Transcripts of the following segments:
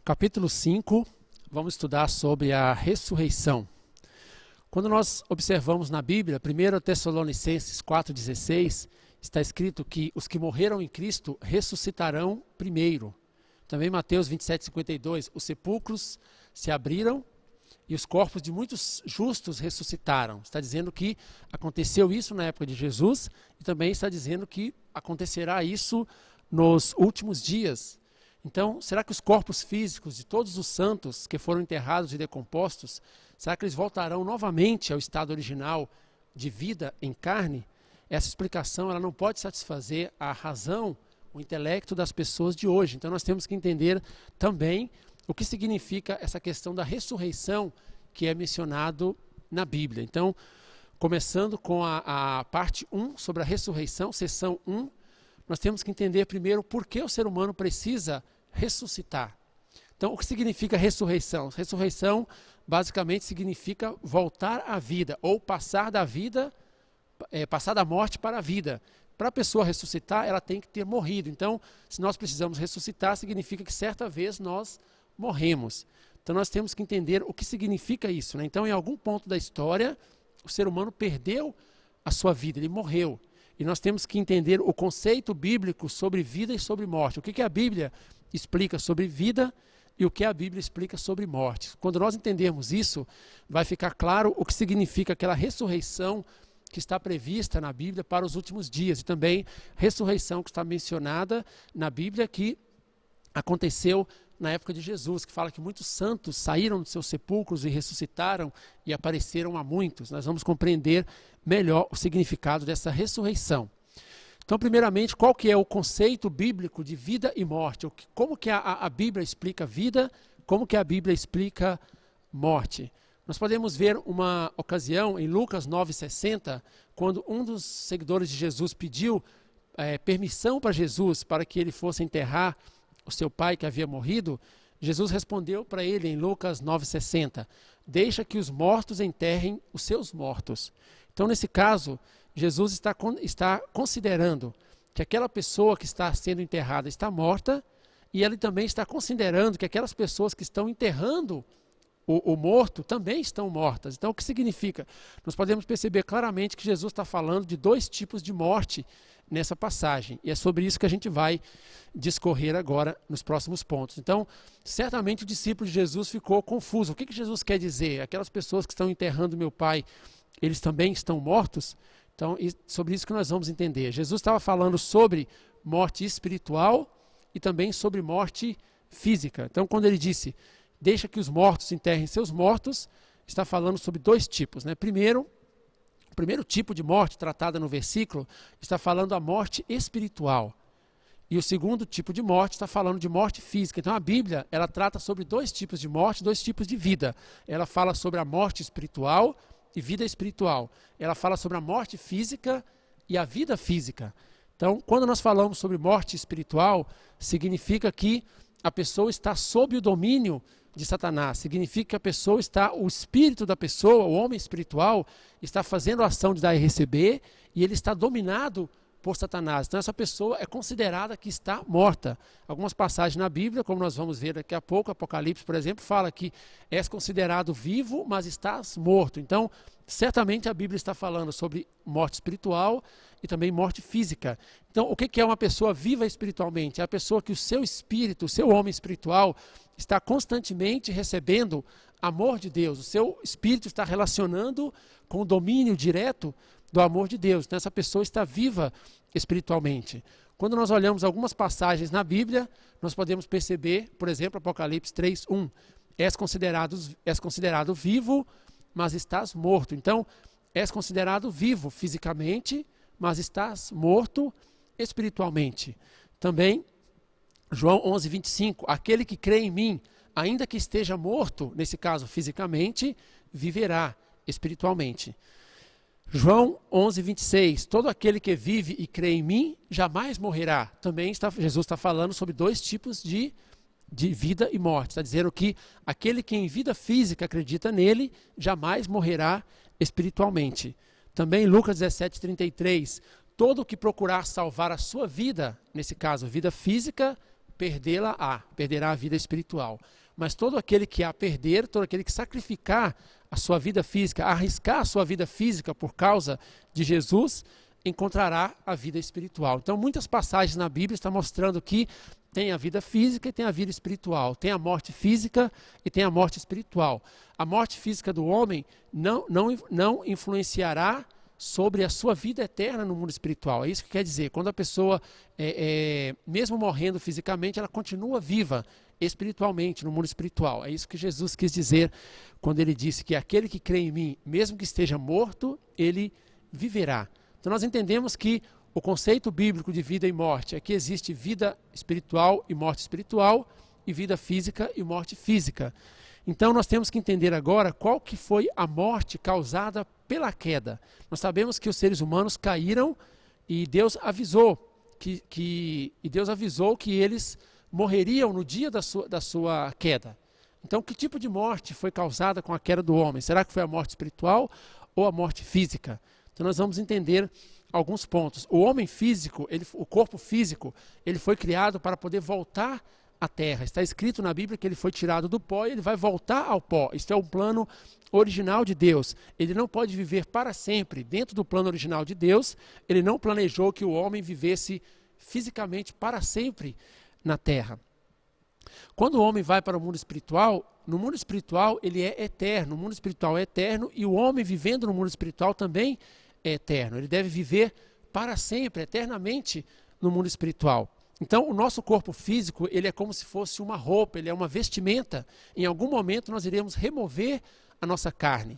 Capítulo 5, vamos estudar sobre a ressurreição. Quando nós observamos na Bíblia, 1 Tessalonicenses 4,16, está escrito que os que morreram em Cristo ressuscitarão primeiro. Também Mateus 27,52, os sepulcros se abriram e os corpos de muitos justos ressuscitaram. Está dizendo que aconteceu isso na época de Jesus e também está dizendo que acontecerá isso nos últimos dias. Então, será que os corpos físicos de todos os santos que foram enterrados e decompostos, será que eles voltarão novamente ao estado original de vida em carne? Essa explicação ela não pode satisfazer a razão, o intelecto das pessoas de hoje. Então, nós temos que entender também o que significa essa questão da ressurreição que é mencionado na Bíblia. Então, começando com a parte 1 sobre a ressurreição, seção 1, nós temos que entender primeiro por que o ser humano precisa ressuscitar. Então, o que significa ressurreição? Ressurreição basicamente significa voltar à vida ou passar da vida, passar da morte para a vida. Para a pessoa ressuscitar, ela tem que ter morrido. Então, se nós precisamos ressuscitar, significa que certa vez nós morremos. Então, nós temos que entender o que significa isso, né? Então, em algum ponto da história, o ser humano perdeu a sua vida, ele morreu. E nós temos que entender o conceito bíblico sobre vida e sobre morte. O que a Bíblia explica sobre vida e o que a Bíblia explica sobre morte. Quando nós entendermos isso, vai ficar claro o que significa aquela ressurreição que está prevista na Bíblia para os últimos dias. E também ressurreição que está mencionada na Bíblia que aconteceu na época de Jesus, que fala que muitos santos saíram dos seus sepulcros e ressuscitaram e apareceram a muitos. Nós vamos compreender melhor o significado dessa ressurreição. Então, primeiramente, qual que é o conceito bíblico de vida e morte? Como que a Bíblia explica vida? Como que a Bíblia explica morte? Nós podemos ver uma ocasião em Lucas 9,60, quando um dos seguidores de Jesus pediu permissão para Jesus para que ele fosse enterrar o seu pai que havia morrido. Jesus respondeu para ele em Lucas 9,60, deixa que os mortos enterrem os seus mortos. Então, nesse caso, Jesus está considerando que aquela pessoa que está sendo enterrada está morta e ele também está considerando que aquelas pessoas que estão enterrando o morto também estão mortas. Então, o que significa? Nós podemos perceber claramente que Jesus está falando de dois tipos de morte nessa passagem. E é sobre isso que a gente vai discorrer agora nos próximos pontos. Então, certamente o discípulo de Jesus ficou confuso. O que Jesus quer dizer? Aquelas pessoas que estão enterrando meu pai, eles também estão mortos? Então, sobre isso que nós vamos entender. Jesus estava falando sobre morte espiritual e também sobre morte física. Então, quando ele disse, deixa que os mortos enterrem seus mortos, está falando sobre dois tipos, né? O primeiro tipo de morte tratada no versículo está falando da morte espiritual. E o segundo tipo de morte está falando de morte física. Então a Bíblia, ela trata sobre dois tipos de morte, dois tipos de vida. Ela fala sobre a morte espiritual e vida espiritual. Ela fala sobre a morte física e a vida física. Então, quando nós falamos sobre morte espiritual, significa que a pessoa está sob o domínio de Satanás. Significa que a pessoa o espírito da pessoa, o homem espiritual, está fazendo a ação de dar e receber e ele está dominado por Satanás. Então essa pessoa é considerada que está morta. Algumas passagens na Bíblia, como nós vamos ver daqui a pouco, Apocalipse, por exemplo, fala que és considerado vivo, mas estás morto. Então, certamente a Bíblia está falando sobre morte espiritual e também morte física. Então, o que é uma pessoa viva espiritualmente? É a pessoa que o seu espírito, o seu homem espiritual, está constantemente recebendo amor de Deus. O seu espírito está relacionando com o domínio direto do amor de Deus. Então, essa pessoa está viva espiritualmente. Quando nós olhamos algumas passagens na Bíblia, nós podemos perceber, por exemplo, Apocalipse 3:1, és considerado vivo, mas estás morto. Então, és considerado vivo fisicamente, mas estás morto espiritualmente. Também, João 11:25, aquele que crê em mim, ainda que esteja morto, nesse caso fisicamente, viverá espiritualmente. João 11:26, todo aquele que vive e crê em mim, jamais morrerá. Também Jesus está falando sobre dois tipos de vida e morte. Está dizendo que aquele que em vida física acredita nele, jamais morrerá espiritualmente. Também Lucas 17:33, todo o que procurar salvar a sua vida, nesse caso, vida física, perderá a vida espiritual. Mas todo aquele que a perder, todo aquele que sacrificar a sua vida física, arriscar a sua vida física por causa de Jesus, encontrará a vida espiritual. Então, muitas passagens na Bíblia estão mostrando que tem a vida física e tem a vida espiritual. Tem a morte física e tem a morte espiritual. A morte física do homem não influenciará sobre a sua vida eterna no mundo espiritual. É isso que quer dizer. Quando a pessoa, mesmo morrendo fisicamente, ela continua viva espiritualmente, no mundo espiritual. É isso que Jesus quis dizer quando ele disse que aquele que crê em mim, mesmo que esteja morto, ele viverá. Então nós entendemos que o conceito bíblico de vida e morte é que existe vida espiritual e morte espiritual, e vida física e morte física. Então nós temos que entender agora qual que foi a morte causada pela queda. Nós sabemos que os seres humanos caíram e Deus avisou que eles morreriam no dia da sua queda. Então, que tipo de morte foi causada com a queda do homem? Será que foi a morte espiritual ou a morte física? Então nós vamos entender alguns pontos. O homem físico, o corpo físico, ele foi criado para poder voltar à terra. Está escrito na Bíblia que ele foi tirado do pó e ele vai voltar ao pó. Isso é um plano original de Deus. Ele não pode viver para sempre dentro do plano original de Deus. Ele não planejou que o homem vivesse fisicamente para sempre na terra. Quando o homem vai para o mundo espiritual, no mundo espiritual ele é eterno. O mundo espiritual é eterno e o homem vivendo no mundo espiritual também é eterno. Ele deve viver para sempre, eternamente no mundo espiritual. Então, o nosso corpo físico, ele é como se fosse uma roupa, ele é uma vestimenta. Em algum momento nós iremos remover a nossa carne.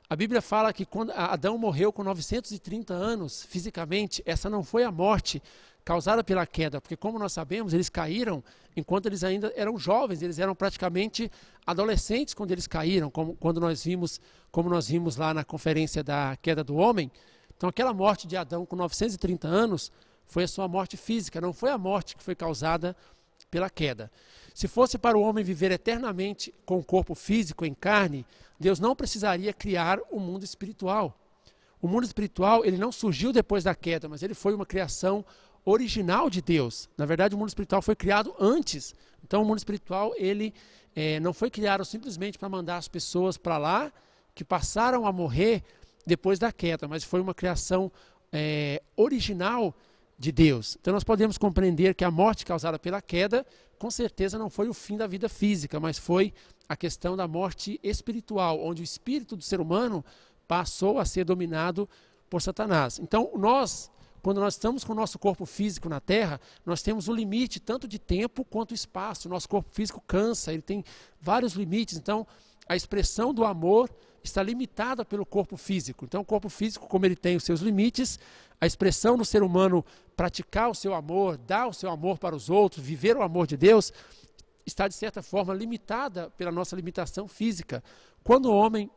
A Bíblia fala que quando Adão morreu com 930 anos, fisicamente, essa não foi a morte causada pela queda, porque como nós sabemos, eles caíram enquanto eles ainda eram jovens, eles eram praticamente adolescentes quando eles caíram, como nós vimos lá na conferência da queda do homem. Então aquela morte de Adão com 930 anos foi a sua morte física, não foi a morte que foi causada pela queda. Se fosse para o homem viver eternamente com o corpo físico em carne, Deus não precisaria criar o mundo espiritual. O mundo espiritual, ele não surgiu depois da queda, mas ele foi uma criação original de Deus. Na verdade, o mundo espiritual foi criado antes. Então, o mundo espiritual, ele não foi criado simplesmente para mandar as pessoas para lá, que passaram a morrer depois da queda, mas foi uma criação original de Deus. Então, nós podemos compreender que a morte causada pela queda, com certeza não foi o fim da vida física, mas foi a questão da morte espiritual, onde o espírito do ser humano passou a ser dominado por Satanás. Então, quando nós estamos com o nosso corpo físico na Terra, nós temos um limite tanto de tempo quanto espaço. O nosso corpo físico cansa, ele tem vários limites. Então, a expressão do amor está limitada pelo corpo físico. Então, o corpo físico, como ele tem os seus limites, a expressão do ser humano praticar o seu amor, dar o seu amor para os outros, viver o amor de Deus, está, de certa forma, limitada pela nossa limitação física. Quando o homem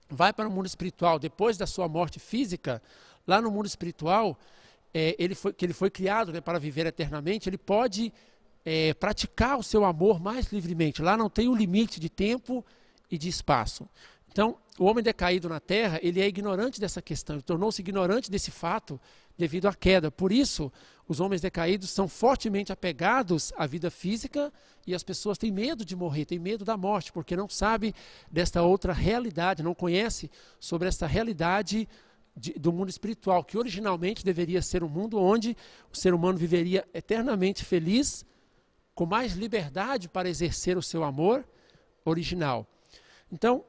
vai para o mundo espiritual, depois da sua morte física, lá no mundo espiritual, ele foi criado, né, para viver eternamente, ele pode praticar o seu amor mais livremente. Lá não tem um limite de tempo e de espaço. Então, o homem decaído na terra, ele é ignorante dessa questão, ele tornou-se ignorante desse fato devido à queda. Por isso, os homens decaídos são fortemente apegados à vida física e as pessoas têm medo de morrer, têm medo da morte, porque não sabem desta outra realidade, não conhecem sobre essa realidade do mundo espiritual, que originalmente deveria ser um mundo onde o ser humano viveria eternamente feliz, com mais liberdade para exercer o seu amor original. Então,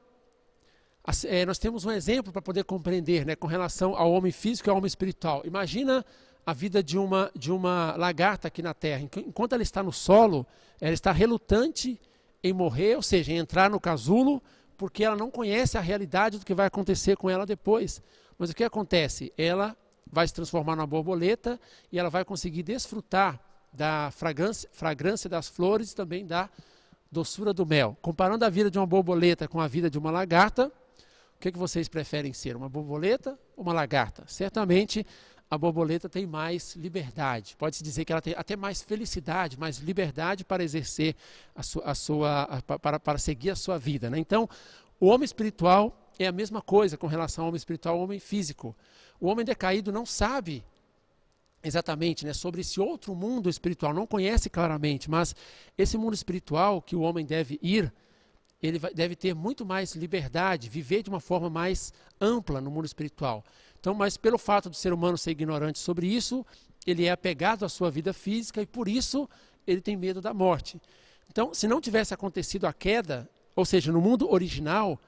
nós temos um exemplo para poder compreender, né, com relação ao homem físico e ao homem espiritual. Imagina a vida de uma lagarta aqui na Terra. Enquanto ela está no solo, ela está relutante em morrer, ou seja, em entrar no casulo, porque ela não conhece a realidade do que vai acontecer com ela depois. Mas o que acontece? Ela vai se transformar numa borboleta e ela vai conseguir desfrutar da fragrância das flores e também da doçura do mel. Comparando a vida de uma borboleta com a vida de uma lagarta, o que vocês preferem ser, uma borboleta ou uma lagarta? Certamente a borboleta tem mais liberdade. Pode-se dizer que ela tem até mais felicidade, mais liberdade para exercer para seguir a sua vida, né? Então, o homem espiritual é a mesma coisa com relação ao homem espiritual e ao homem físico. O homem decaído não sabe exatamente, né, sobre esse outro mundo espiritual, não conhece claramente, mas esse mundo espiritual que o homem deve ir, ele deve ter muito mais liberdade, viver de uma forma mais ampla no mundo espiritual. Então, mas pelo fato do ser humano ser ignorante sobre isso, ele é apegado à sua vida física e por isso ele tem medo da morte. Então, se não tivesse acontecido a queda, ou seja, no mundo original,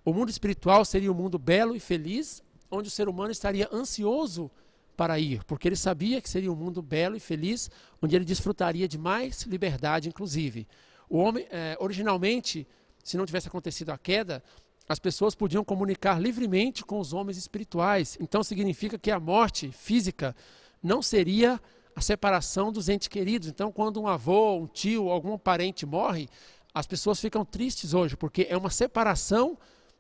o mundo espiritual seria um mundo belo e feliz, onde o ser humano estaria ansioso para ir, porque ele sabia que seria um mundo belo e feliz, onde ele desfrutaria de mais liberdade, inclusive. O homem, originalmente, se não tivesse acontecido a queda, as pessoas podiam comunicar livremente com os homens espirituais. Então significa que a morte física não seria a separação dos entes queridos. Então, quando um avô, um tio, algum parente morre, as pessoas ficam tristes hoje, porque é uma separação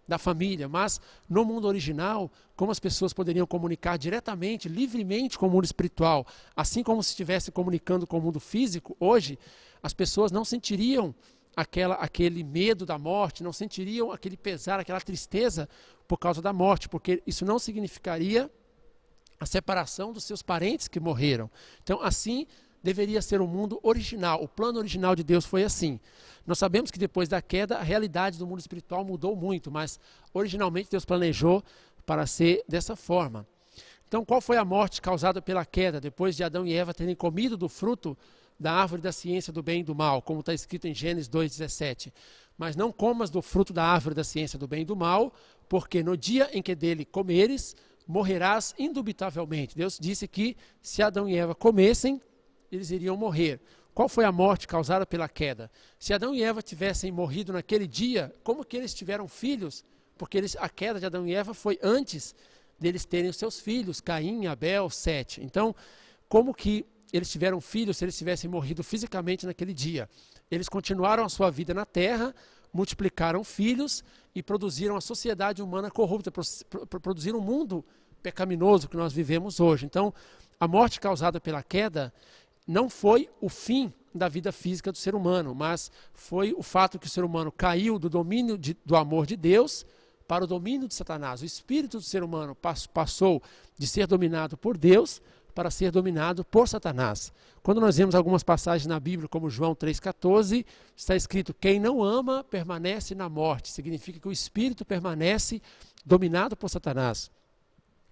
da família, mas no mundo original, como as pessoas poderiam comunicar diretamente, livremente com o mundo espiritual, assim como se estivesse comunicando com o mundo físico, hoje as pessoas não sentiriam aquele medo da morte, não sentiriam aquele pesar, aquela tristeza por causa da morte, porque isso não significaria a separação dos seus parentes que morreram. Então, assim deveria ser o mundo original. O plano original de Deus foi assim. Nós sabemos que depois da queda, a realidade do mundo espiritual mudou muito, mas originalmente Deus planejou para ser dessa forma. Então, qual foi a morte causada pela queda, depois de Adão e Eva terem comido do fruto da árvore da ciência do bem e do mal, como está escrito em Gênesis 2,17. Mas não comas do fruto da árvore da ciência do bem e do mal, porque no dia em que dele comeres, morrerás indubitavelmente. Deus disse que se Adão e Eva comessem, eles iriam morrer. Qual foi a morte causada pela queda? Se Adão e Eva tivessem morrido naquele dia, como que eles tiveram filhos? Porque a queda de Adão e Eva foi antes deles terem os seus filhos, Caim, Abel, Sete. Então, como que eles tiveram filhos se eles tivessem morrido fisicamente naquele dia? Eles continuaram a sua vida na terra, multiplicaram filhos e produziram a sociedade humana corrupta, produziram um mundo pecaminoso que nós vivemos hoje. Então, a morte causada pela queda não foi o fim da vida física do ser humano, mas foi o fato que o ser humano caiu do domínio do amor de Deus para o domínio de Satanás. O espírito do ser humano passou de ser dominado por Deus para ser dominado por Satanás. Quando nós vemos algumas passagens na Bíblia, como João 3,14, está escrito: quem não ama permanece na morte. Significa que o espírito permanece dominado por Satanás.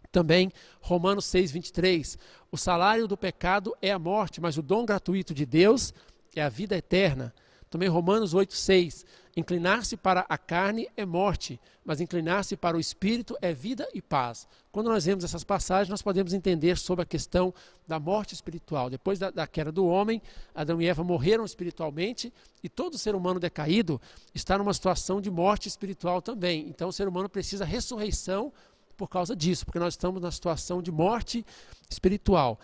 Também Romanos 6,23, o salário do pecado é a morte, mas o dom gratuito de Deus é a vida eterna. Também Romanos 8,6, inclinar-se para a carne é morte, mas inclinar-se para o espírito é vida e paz. Quando nós vemos essas passagens, nós podemos entender sobre a questão da morte espiritual. Depois da queda do homem, Adão e Eva morreram espiritualmente e todo ser humano decaído está numa situação de morte espiritual também. Então o ser humano precisa ressurreição por causa disso, porque nós estamos na situação de morte espiritual.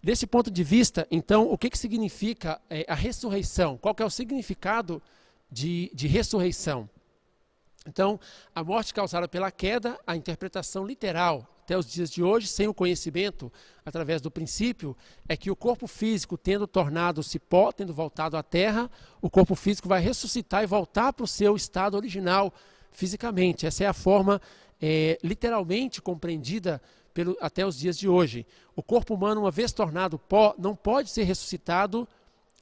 Desse ponto de vista, então, o que significa a ressurreição? Qual que é o significado de ressurreição? Então, a morte causada pela queda, a interpretação literal, até os dias de hoje, sem o conhecimento, através do princípio, é que o corpo físico, tendo tornado-se pó, tendo voltado à terra, o corpo físico vai ressuscitar e voltar para o seu estado original fisicamente. Essa é a forma literalmente compreendida até os dias de hoje. O corpo humano, uma vez tornado pó, não pode ser ressuscitado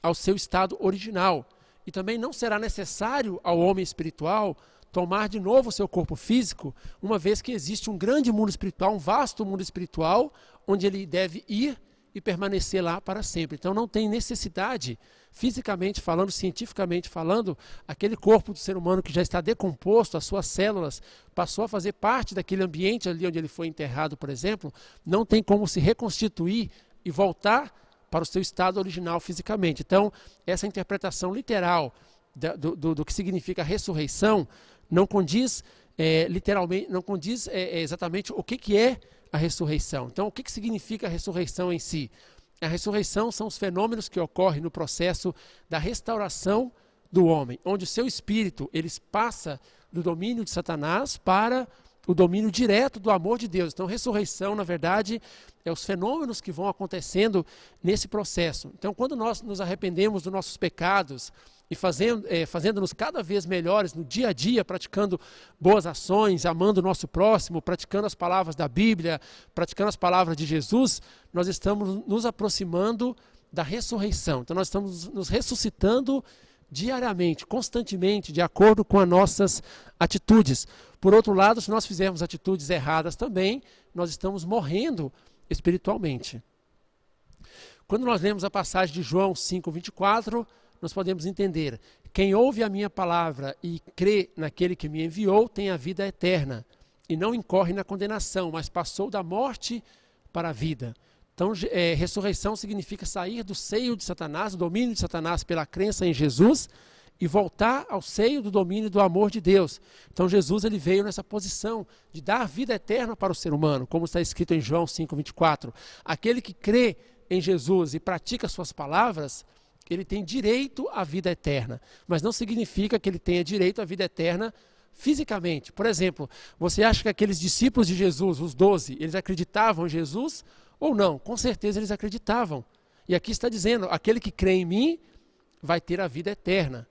ao seu estado original. E também não será necessário ao homem espiritual tomar de novo o seu corpo físico, uma vez que existe um grande mundo espiritual, um vasto mundo espiritual, onde ele deve ir e permanecer lá para sempre. Então não tem necessidade, fisicamente falando, cientificamente falando, aquele corpo do ser humano que já está decomposto, as suas células, passou a fazer parte daquele ambiente ali onde ele foi enterrado, por exemplo, não tem como se reconstituir e voltar para o seu estado original fisicamente. Então, essa interpretação literal do que significa ressurreição não condiz literalmente, não condiz exatamente o que é a ressurreição. Então, o que significa a ressurreição em si? A ressurreição são os fenômenos que ocorrem no processo da restauração do homem, onde o seu espírito ele passa do domínio de Satanás para o domínio direto do amor de Deus. Então, ressurreição, na verdade, é os fenômenos que vão acontecendo nesse processo. Então, quando nós nos arrependemos dos nossos pecados e fazendo-nos cada vez melhores no dia a dia, praticando boas ações, amando o nosso próximo, praticando as palavras da Bíblia, praticando as palavras de Jesus, nós estamos nos aproximando da ressurreição. Então, nós estamos nos ressuscitando diariamente, constantemente, de acordo com as nossas atitudes. Por outro lado, se nós fizermos atitudes erradas também, nós estamos morrendo espiritualmente. Quando nós lemos a passagem de João 5:24, nós podemos entender: quem ouve a minha palavra e crê naquele que me enviou tem a vida eterna, e não incorre na condenação, mas passou da morte para a vida. Então, ressurreição significa sair do seio de Satanás, do domínio de Satanás pela crença em Jesus, e voltar ao seio do domínio do amor de Deus. Então, Jesus ele veio nessa posição de dar vida eterna para o ser humano, como está escrito em João 5:24. Aquele que crê em Jesus e pratica suas palavras, ele tem direito à vida eterna, mas não significa que ele tenha direito à vida eterna fisicamente. Por exemplo, você acha que aqueles discípulos de Jesus, os 12, eles acreditavam em Jesus ou não? Com certeza eles acreditavam. E aqui está dizendo, aquele que crê em mim vai ter a vida eterna.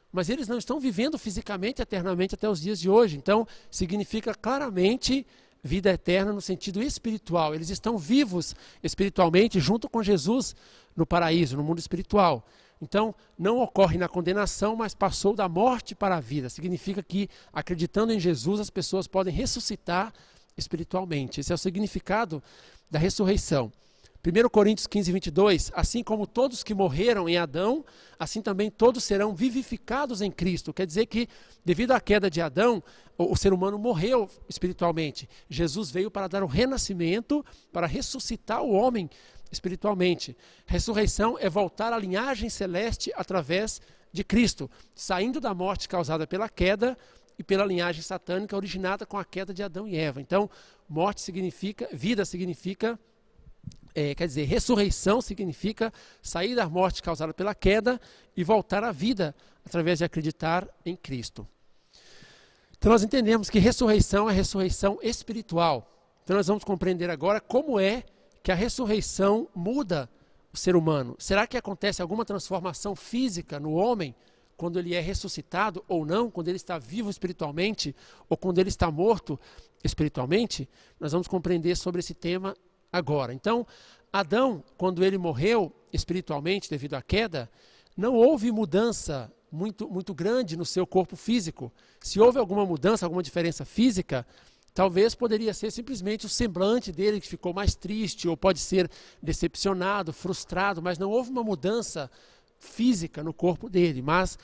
Mas eles não estão vivendo fisicamente eternamente até os dias de hoje. Então, significa claramente vida eterna no sentido espiritual. Eles estão vivos espiritualmente junto com Jesus no paraíso, no mundo espiritual. Então, não ocorre na condenação, mas passou da morte para a vida. Significa que, acreditando em Jesus, as pessoas podem ressuscitar espiritualmente. Esse é o significado da ressurreição. 1 Coríntios 15:22, assim como todos que morreram em Adão, assim também todos serão vivificados em Cristo. Quer dizer que, devido à queda de Adão, o ser humano morreu espiritualmente. Jesus veio para dar o renascimento, para ressuscitar o homem espiritualmente. Ressurreição é voltar à linhagem celeste através de Cristo, saindo da morte causada pela queda e pela linhagem satânica originada com a queda de Adão e Eva. Então, morte significa, vida significa, ressurreição significa sair da morte causada pela queda e voltar à vida através de acreditar em Cristo. Então nós entendemos que ressurreição é ressurreição espiritual. Então nós vamos compreender agora como é que a ressurreição muda o ser humano. Será que acontece alguma transformação física no homem quando ele é ressuscitado ou não, quando ele está vivo espiritualmente ou quando ele está morto espiritualmente? Nós vamos compreender sobre esse tema agora. Então, Adão, quando ele morreu espiritualmente devido à queda, não houve mudança muito grande no seu corpo físico. Se houve alguma mudança, alguma diferença física, talvez poderia ser simplesmente o semblante dele que ficou mais triste, ou pode ser decepcionado, frustrado, mas não houve uma mudança física no corpo dele, mas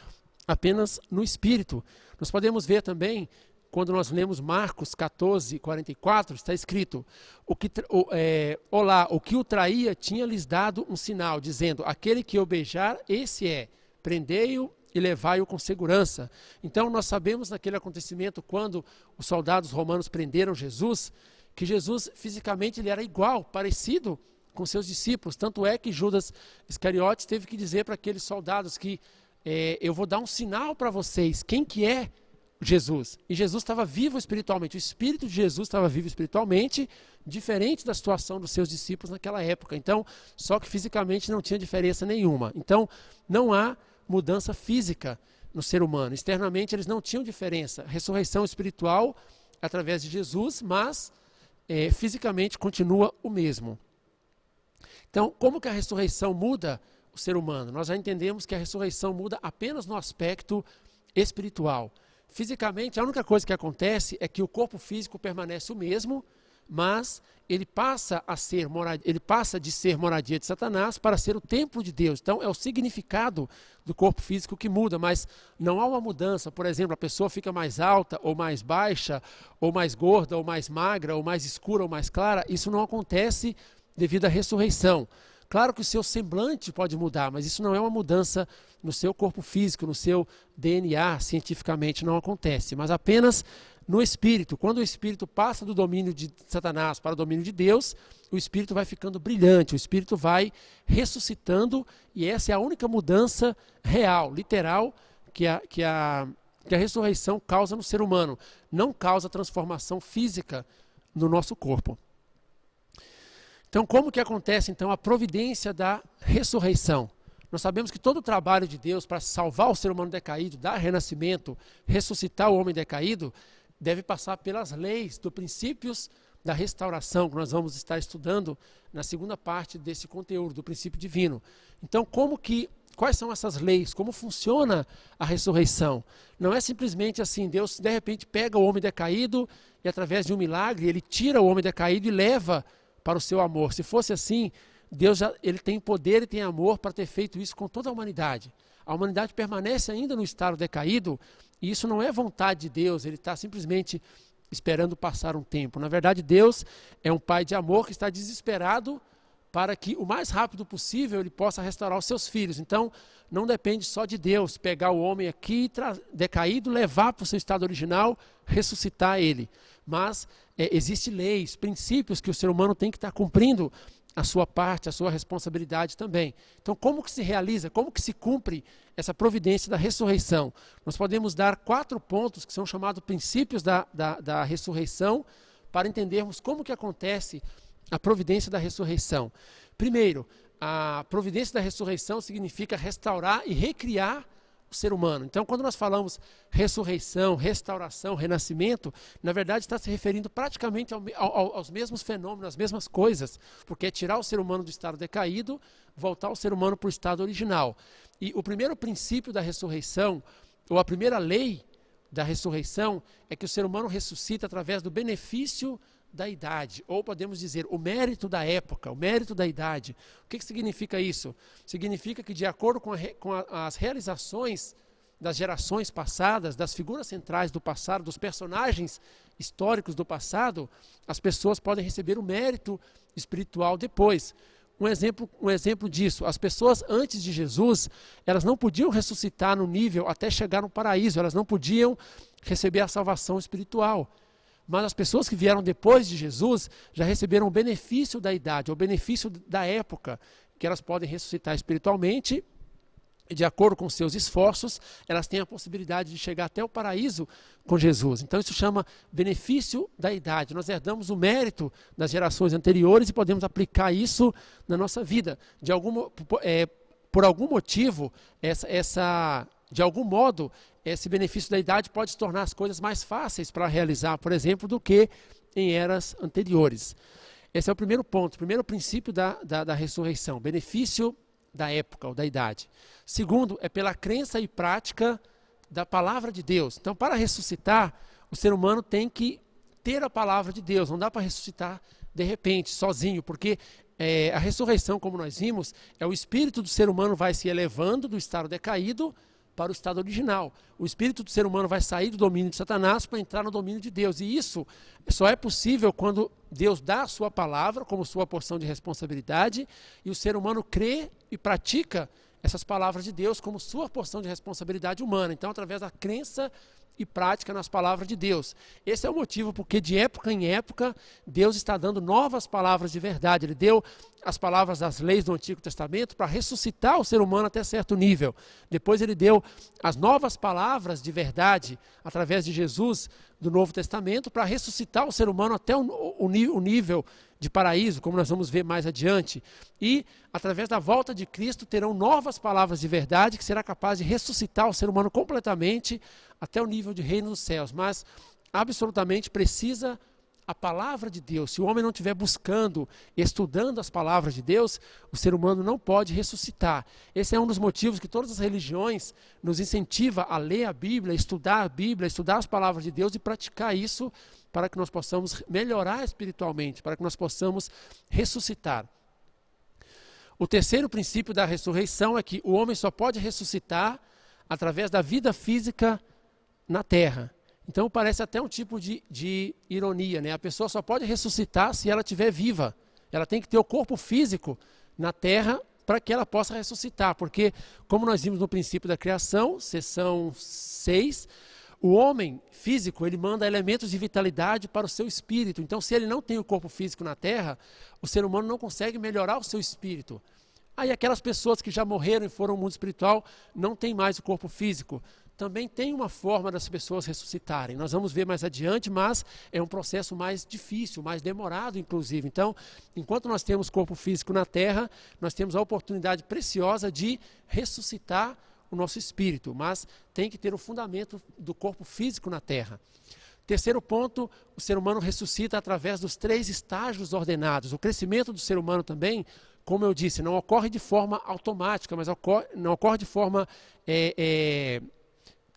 apenas no espírito. Nós podemos ver também, quando nós lemos Marcos 14:44, está escrito: o que o traía tinha lhes dado um sinal, dizendo: aquele que o beijar, esse é, prendei-o e levai-o com segurança. Então nós sabemos naquele acontecimento, quando os soldados romanos prenderam Jesus, que Jesus fisicamente ele era igual, parecido com seus discípulos. Tanto é que Judas Iscariotes teve que dizer para aqueles soldados que eu vou dar um sinal para vocês, quem que é Jesus. E Jesus estava vivo espiritualmente, o Espírito de Jesus estava vivo espiritualmente, diferente da situação dos seus discípulos naquela época. Então, só que fisicamente não tinha diferença nenhuma. Então, não há mudança física no ser humano. Externamente eles não tinham diferença. Ressurreição espiritual através de Jesus, mas fisicamente continua o mesmo. Então, como que a ressurreição muda o ser humano? Nós já entendemos que a ressurreição muda apenas no aspecto espiritual. Fisicamente, a única coisa que acontece é que o corpo físico permanece o mesmo, mas ele passa de ser moradia de Satanás para ser o templo de Deus. Então, é o significado do corpo físico que muda, mas não há uma mudança. Por exemplo, a pessoa fica mais alta ou mais baixa, ou mais gorda ou mais magra, ou mais escura ou mais clara. Isso não acontece devido à ressurreição. Claro que o seu semblante pode mudar, mas isso não é uma mudança no seu corpo físico, no seu DNA, cientificamente não acontece, mas apenas no espírito. Quando o espírito passa do domínio de Satanás para o domínio de Deus, o espírito vai ficando brilhante, o espírito vai ressuscitando, e essa é a única mudança real, literal, que que a ressurreição causa no ser humano, não causa transformação física no nosso corpo. Então, como que acontece então a providência da ressurreição? Nós sabemos que todo o trabalho de Deus para salvar o ser humano decaído, dar renascimento, ressuscitar o homem decaído, deve passar pelas leis, dos princípios da restauração, que nós vamos estar estudando na segunda parte desse conteúdo, do princípio divino. Então, quais são essas leis? Como funciona a ressurreição? Não é simplesmente assim, Deus de repente pega o homem decaído e através de um milagre, ele tira o homem decaído e leva para o seu amor. Se fosse assim, Deus ele tem poder e tem amor para ter feito isso com toda a humanidade. A humanidade permanece ainda no estado decaído e isso não é vontade de Deus, ele está simplesmente esperando passar um tempo. Na verdade, Deus é um pai de amor que está desesperado para que o mais rápido possível ele possa restaurar os seus filhos. Então, não depende só de Deus pegar o homem aqui, decaído, levar para o seu estado original, ressuscitar ele. Mas existem leis, princípios que o ser humano tem que estar cumprindo a sua parte, a sua responsabilidade também. Então, como que se realiza, como que se cumpre essa providência da ressurreição? Nós podemos dar 4 pontos que são chamados princípios da ressurreição para entendermos como que acontece a providência da ressurreição. Primeiro, a providência da ressurreição significa restaurar e recriar o ser humano. Então, quando nós falamos ressurreição, restauração, renascimento, na verdade está se referindo praticamente aos mesmos fenômenos, às mesmas coisas, porque é tirar o ser humano do estado decaído, voltar o ser humano para o estado original. E o primeiro princípio da ressurreição, ou a primeira lei da ressurreição, é que o ser humano ressuscita através do benefício da idade, ou podemos dizer, o mérito da época, o mérito da idade. O que significa isso? Significa que de acordo com as realizações das gerações passadas, das figuras centrais do passado, dos personagens históricos do passado, as pessoas podem receber o mérito espiritual depois. Um exemplo disso, as pessoas antes de Jesus, elas não podiam ressuscitar no nível até chegar no paraíso, elas não podiam receber a salvação espiritual. Mas as pessoas que vieram depois de Jesus já receberam o benefício da idade, o benefício da época, que elas podem ressuscitar espiritualmente e de acordo com seus esforços, elas têm a possibilidade de chegar até o paraíso com Jesus. Então isso chama benefício da idade. Nós herdamos o mérito das gerações anteriores e podemos aplicar isso na nossa vida. Por algum motivo, de algum modo, esse benefício da idade pode se tornar as coisas mais fáceis para realizar, por exemplo, do que em eras anteriores. Esse é o primeiro ponto, o primeiro princípio da ressurreição, benefício da época ou da idade. Segundo, é pela crença e prática da palavra de Deus. Então, para ressuscitar, o ser humano tem que ter a palavra de Deus, não dá para ressuscitar de repente, sozinho, porque a ressurreição, como nós vimos, o espírito do ser humano vai se elevando do estado decaído para o estado original. O espírito do ser humano vai sair do domínio de Satanás para entrar no domínio de Deus. E isso só é possível quando Deus dá a sua palavra como sua porção de responsabilidade e o ser humano crê e pratica essas palavras de Deus como sua porção de responsabilidade humana. Então, através da crença e prática nas palavras de Deus. Esse é o motivo porque de época em época Deus está dando novas palavras de verdade. Ele deu as palavras das leis do Antigo Testamento para ressuscitar o ser humano até certo nível. Depois ele deu as novas palavras de verdade através de Jesus do Novo Testamento para ressuscitar o ser humano até o nível de paraíso, como nós vamos ver mais adiante. E através da volta de Cristo terão novas palavras de verdade que será capaz de ressuscitar o ser humano completamente até o nível de reino dos céus. Mas absolutamente precisa a palavra de Deus. Se o homem não estiver buscando, estudando as palavras de Deus, o ser humano não pode ressuscitar. Esse é um dos motivos que todas as religiões nos incentivam a ler a Bíblia, estudar as palavras de Deus e praticar isso para que nós possamos melhorar espiritualmente, para que nós possamos ressuscitar. O terceiro princípio da ressurreição é que o homem só pode ressuscitar através da vida física na terra. Então parece até um tipo de ironia, né? A pessoa só pode ressuscitar se ela estiver viva. Ela tem que ter o corpo físico na terra para que ela possa ressuscitar. Porque, como nós vimos no princípio da criação, seção 6, o homem físico, ele manda elementos de vitalidade para o seu espírito. Então, se ele não tem o corpo físico na terra, o ser humano não consegue melhorar o seu espírito. Aí aquelas pessoas que já morreram e foram ao mundo espiritual não têm mais o corpo físico. também tem uma forma das pessoas ressuscitarem. Nós vamos ver mais adiante, mas é um processo mais difícil, mais demorado, inclusive. Então, enquanto nós temos corpo físico na terra, nós temos a oportunidade preciosa de ressuscitar o nosso espírito, mas tem que ter o fundamento do corpo físico na terra. Terceiro ponto, o ser humano ressuscita através dos 3 estágios ordenados. O crescimento do ser humano também, como eu disse, não ocorre de forma automática, mas não ocorre de forma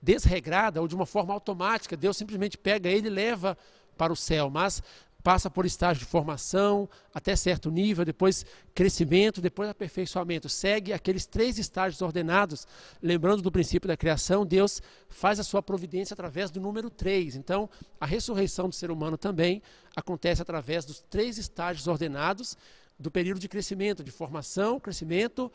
desregrada ou de uma forma automática. Deus simplesmente pega ele e leva para o céu, mas passa por estágio de formação, até certo nível, depois crescimento, depois aperfeiçoamento. Segue aqueles 3 estágios ordenados. Lembrando do princípio da criação, Deus faz a sua providência através do número 3. Então, a ressurreição do ser humano também acontece através dos 3 estágios ordenados do período de crescimento, de formação, crescimento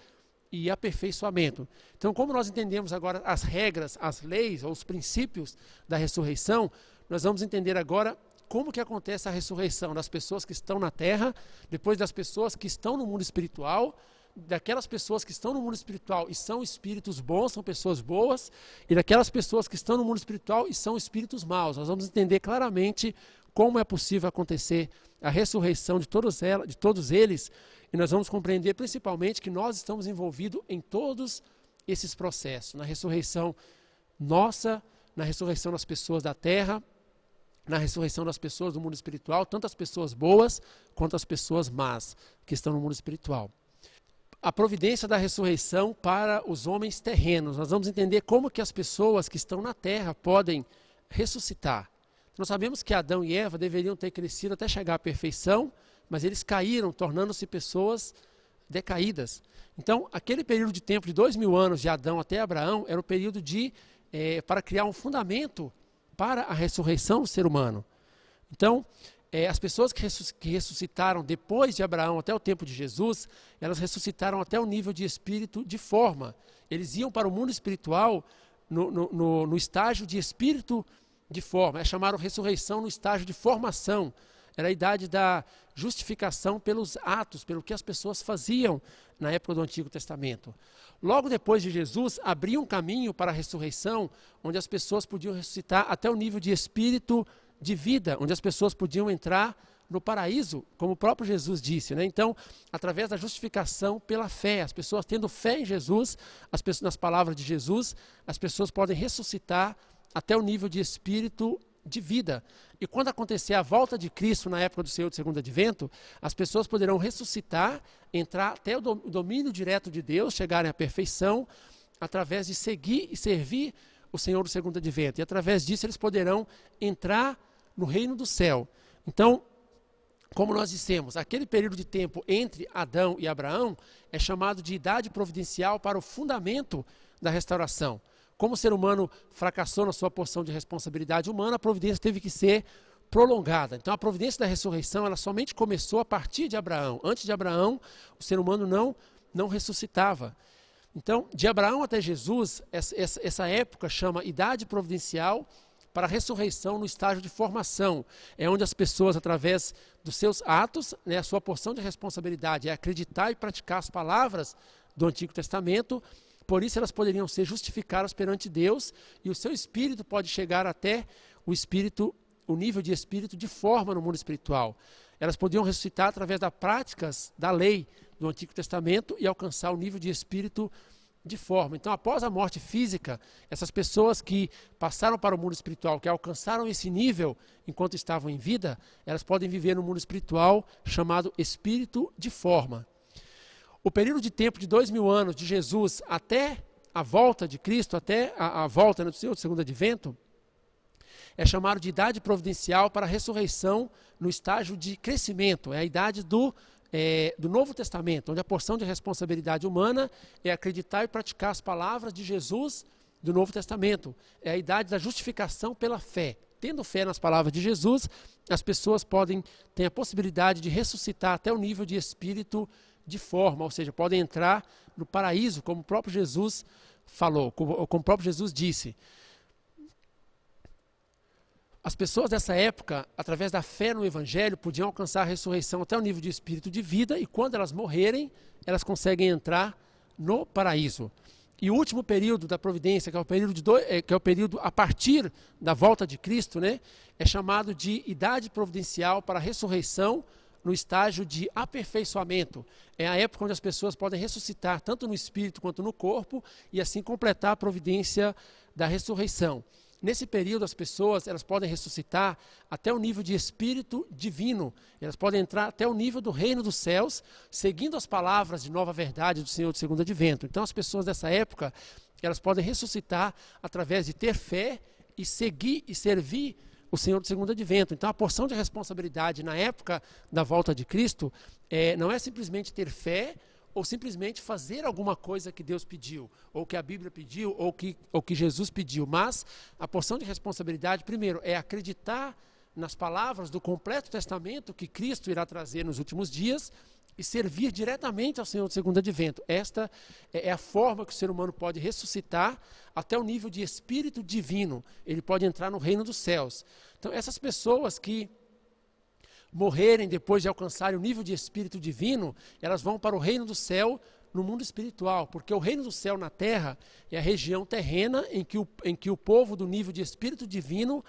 e aperfeiçoamento. Então, como nós entendemos agora as regras, as leis ou os princípios da ressurreição, nós vamos entender agora como que acontece a ressurreição das pessoas que estão na terra, depois das pessoas que estão no mundo espiritual, daquelas pessoas que estão no mundo espiritual e são espíritos bons, são pessoas boas, e daquelas pessoas que estão no mundo espiritual e são espíritos maus. Nós vamos entender claramente como é possível acontecer a ressurreição de todos eles, e nós vamos compreender principalmente que nós estamos envolvidos em todos esses processos, na ressurreição nossa, na ressurreição das pessoas da terra, na ressurreição das pessoas do mundo espiritual, tanto as pessoas boas quanto as pessoas más que estão no mundo espiritual. A providência da ressurreição para os homens terrenos. Nós vamos entender como que as pessoas que estão na terra podem ressuscitar. Nós sabemos que Adão e Eva deveriam ter crescido até chegar à perfeição, mas eles caíram, tornando-se pessoas decaídas. Então, aquele período de tempo de 2000 anos de Adão até Abraão era o período para criar um fundamento para a ressurreição do ser humano. Então, as pessoas que ressuscitaram depois de Abraão até o tempo de Jesus, elas ressuscitaram até o nível de espírito de forma. Eles iam para o mundo espiritual no estágio de espírito de forma. Chamaram ressurreição no estágio de formação. Era a idade da justificação pelos atos, pelo que as pessoas faziam na época do Antigo Testamento. Logo depois de Jesus, abriu um caminho para a ressurreição, onde as pessoas podiam ressuscitar até o nível de espírito de vida, onde as pessoas podiam entrar no paraíso, como o próprio Jesus disse, né? Então, através da justificação pela fé, as pessoas tendo fé em Jesus, nas palavras de Jesus, as pessoas podem ressuscitar até o nível de espírito de vida. E quando acontecer a volta de Cristo na época do seu segundo advento, as pessoas poderão ressuscitar, entrar até o domínio direto de Deus, chegarem à perfeição, através de seguir e servir o Senhor do segundo advento. E através disso eles poderão entrar no reino do céu. Então, como nós dissemos, aquele período de tempo entre Adão e Abraão é chamado de idade providencial para o fundamento da restauração. Como o ser humano fracassou na sua porção de responsabilidade humana, a providência teve que ser prolongada. Então a providência da ressurreição ela somente começou a partir de Abraão. Antes de Abraão, o ser humano não ressuscitava. Então, de Abraão até Jesus, essa época chama idade providencial para a ressurreição no estágio de formação. É onde as pessoas, através dos seus atos, né, a sua porção de responsabilidade é acreditar e praticar as palavras do Antigo Testamento. Por isso elas poderiam ser justificadas perante Deus e o seu espírito pode chegar até o nível de espírito de forma no mundo espiritual. Elas podiam ressuscitar através das práticas da lei do Antigo Testamento e alcançar o nível de espírito de forma. Então, após a morte física, essas pessoas que passaram para o mundo espiritual, que alcançaram esse nível enquanto estavam em vida, elas podem viver no mundo espiritual chamado espírito de forma. O período de tempo de 2000 anos de Jesus até a volta de Cristo, até a volta do seu segundo advento, é chamado de idade providencial para a ressurreição no estágio de crescimento. É a idade do Novo Testamento, onde a porção de responsabilidade humana é acreditar e praticar as palavras de Jesus do Novo Testamento. É a idade da justificação pela fé. Tendo fé nas palavras de Jesus, as pessoas têm a possibilidade de ressuscitar até o nível de espírito de forma, ou seja, podem entrar no paraíso, como o próprio Jesus falou, como o próprio Jesus disse. As pessoas dessa época, através da fé no Evangelho, podiam alcançar a ressurreição até o nível de espírito de vida, e quando elas morrerem, elas conseguem entrar no paraíso. E o último período da providência, que é o período a partir da volta de Cristo, né, é chamado de idade providencial para a ressurreição no estágio de aperfeiçoamento. É a época onde as pessoas podem ressuscitar tanto no espírito quanto no corpo e assim completar a providência da ressurreição. Nesse período, as pessoas elas podem ressuscitar até o nível de espírito divino. Elas podem entrar até o nível do reino dos céus, seguindo as palavras de nova verdade do Senhor do segundo advento. Então, as pessoas dessa época, elas podem ressuscitar através de ter fé e seguir e servir o Senhor do segundo advento. Então, a porção de responsabilidade na época da volta de Cristo não é simplesmente ter fé, ou simplesmente fazer alguma coisa que Deus pediu, ou que a Bíblia pediu, ou que Jesus pediu. Mas a porção de responsabilidade, primeiro, é acreditar nas palavras do completo testamento que Cristo irá trazer nos últimos dias e servir diretamente ao Senhor do segundo advento. Esta é a forma que o ser humano pode ressuscitar até o nível de espírito divino. Ele pode entrar no reino dos céus. Então, essas pessoas que morrerem depois de alcançarem o nível de espírito divino, elas vão para o reino do céu no mundo espiritual, porque o reino do céu na terra é a região terrena em que o povo do nível de espírito divino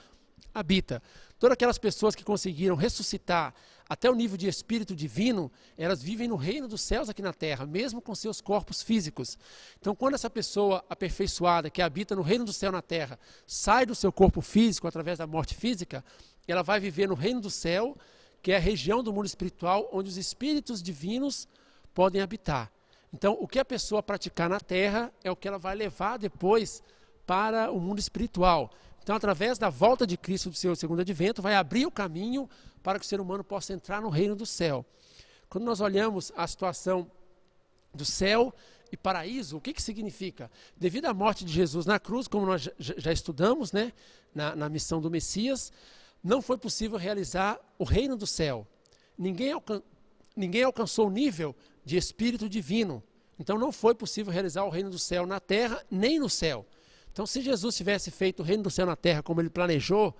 habita. Todas aquelas pessoas que conseguiram ressuscitar até o nível de espírito divino, elas vivem no reino dos céus aqui na terra, mesmo com seus corpos físicos. Então, quando essa pessoa aperfeiçoada, que habita no reino do céu na terra, sai do seu corpo físico através da morte física, ela vai viver no reino do céu, que é a região do mundo espiritual onde os espíritos divinos podem habitar. Então, o que a pessoa praticar na terra é o que ela vai levar depois para o mundo espiritual. Então, através da volta de Cristo do seu segundo advento, vai abrir o caminho para que o ser humano possa entrar no reino do céu. Quando nós olhamos a situação do céu e paraíso, o que significa? Devido à morte de Jesus na cruz, como nós já estudamos, né, na missão do Messias, não foi possível realizar o reino do céu. Ninguém alcançou o nível de espírito divino. Então não foi possível realizar o reino do céu na terra, nem no céu. Então, se Jesus tivesse feito o reino do céu na terra como ele planejou,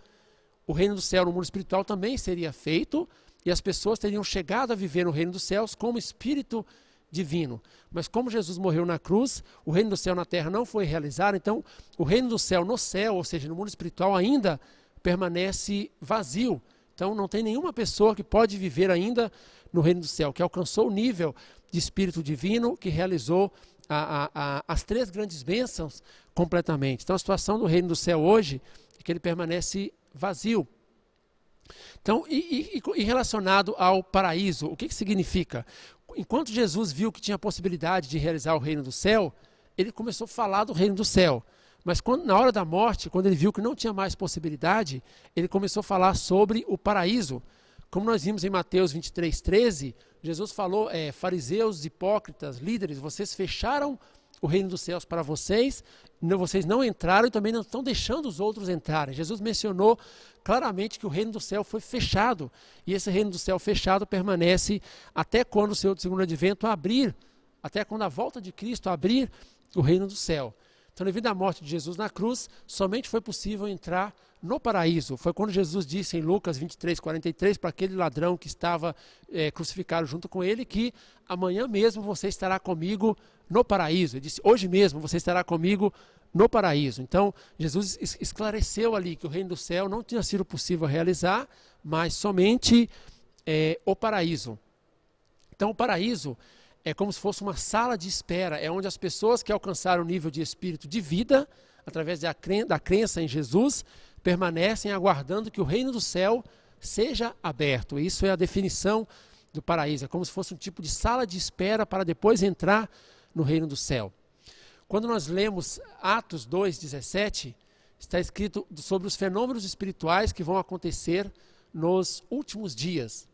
o reino do céu no mundo espiritual também seria feito e as pessoas teriam chegado a viver no reino dos céus como espírito divino. Mas como Jesus morreu na cruz, o reino do céu na terra não foi realizado, então o reino do céu no céu, ou seja, no mundo espiritual ainda permanece vazio. Então não tem nenhuma pessoa que pode viver ainda no reino do céu, que alcançou o nível de espírito divino, que realizou as três grandes bênçãos completamente. Então a situação do reino do céu hoje é que ele permanece vazio. Então, e relacionado ao paraíso, o que significa? Enquanto Jesus viu que tinha possibilidade de realizar o reino do céu, ele começou a falar do reino do céu. Mas na hora da morte, quando ele viu que não tinha mais possibilidade, ele começou a falar sobre o paraíso. Como nós vimos em Mateus 23:13, Jesus falou, fariseus, hipócritas, líderes, vocês fecharam o reino dos céus para vocês não entraram e também não estão deixando os outros entrarem. Jesus mencionou claramente que o reino do céu foi fechado, e esse reino do céu fechado permanece até quando o Senhor do segundo advento abrir, até quando a volta de Cristo abrir o reino do céu. Então, devido à morte de Jesus na cruz, somente foi possível entrar no paraíso. Foi quando Jesus disse em Lucas 23:43 para aquele ladrão que estava crucificado junto com ele, que amanhã mesmo você estará comigo no paraíso. Ele disse, hoje mesmo você estará comigo no paraíso. Então, Jesus esclareceu ali que o reino do céu não tinha sido possível realizar, mas somente o paraíso. Então, o paraíso é como se fosse uma sala de espera, é onde as pessoas que alcançaram o nível de espírito de vida, através da crença em Jesus, permanecem aguardando que o reino do céu seja aberto. Isso é a definição do paraíso, é como se fosse um tipo de sala de espera para depois entrar no reino do céu. Quando nós lemos Atos 2:17, está escrito sobre os fenômenos espirituais que vão acontecer nos últimos dias.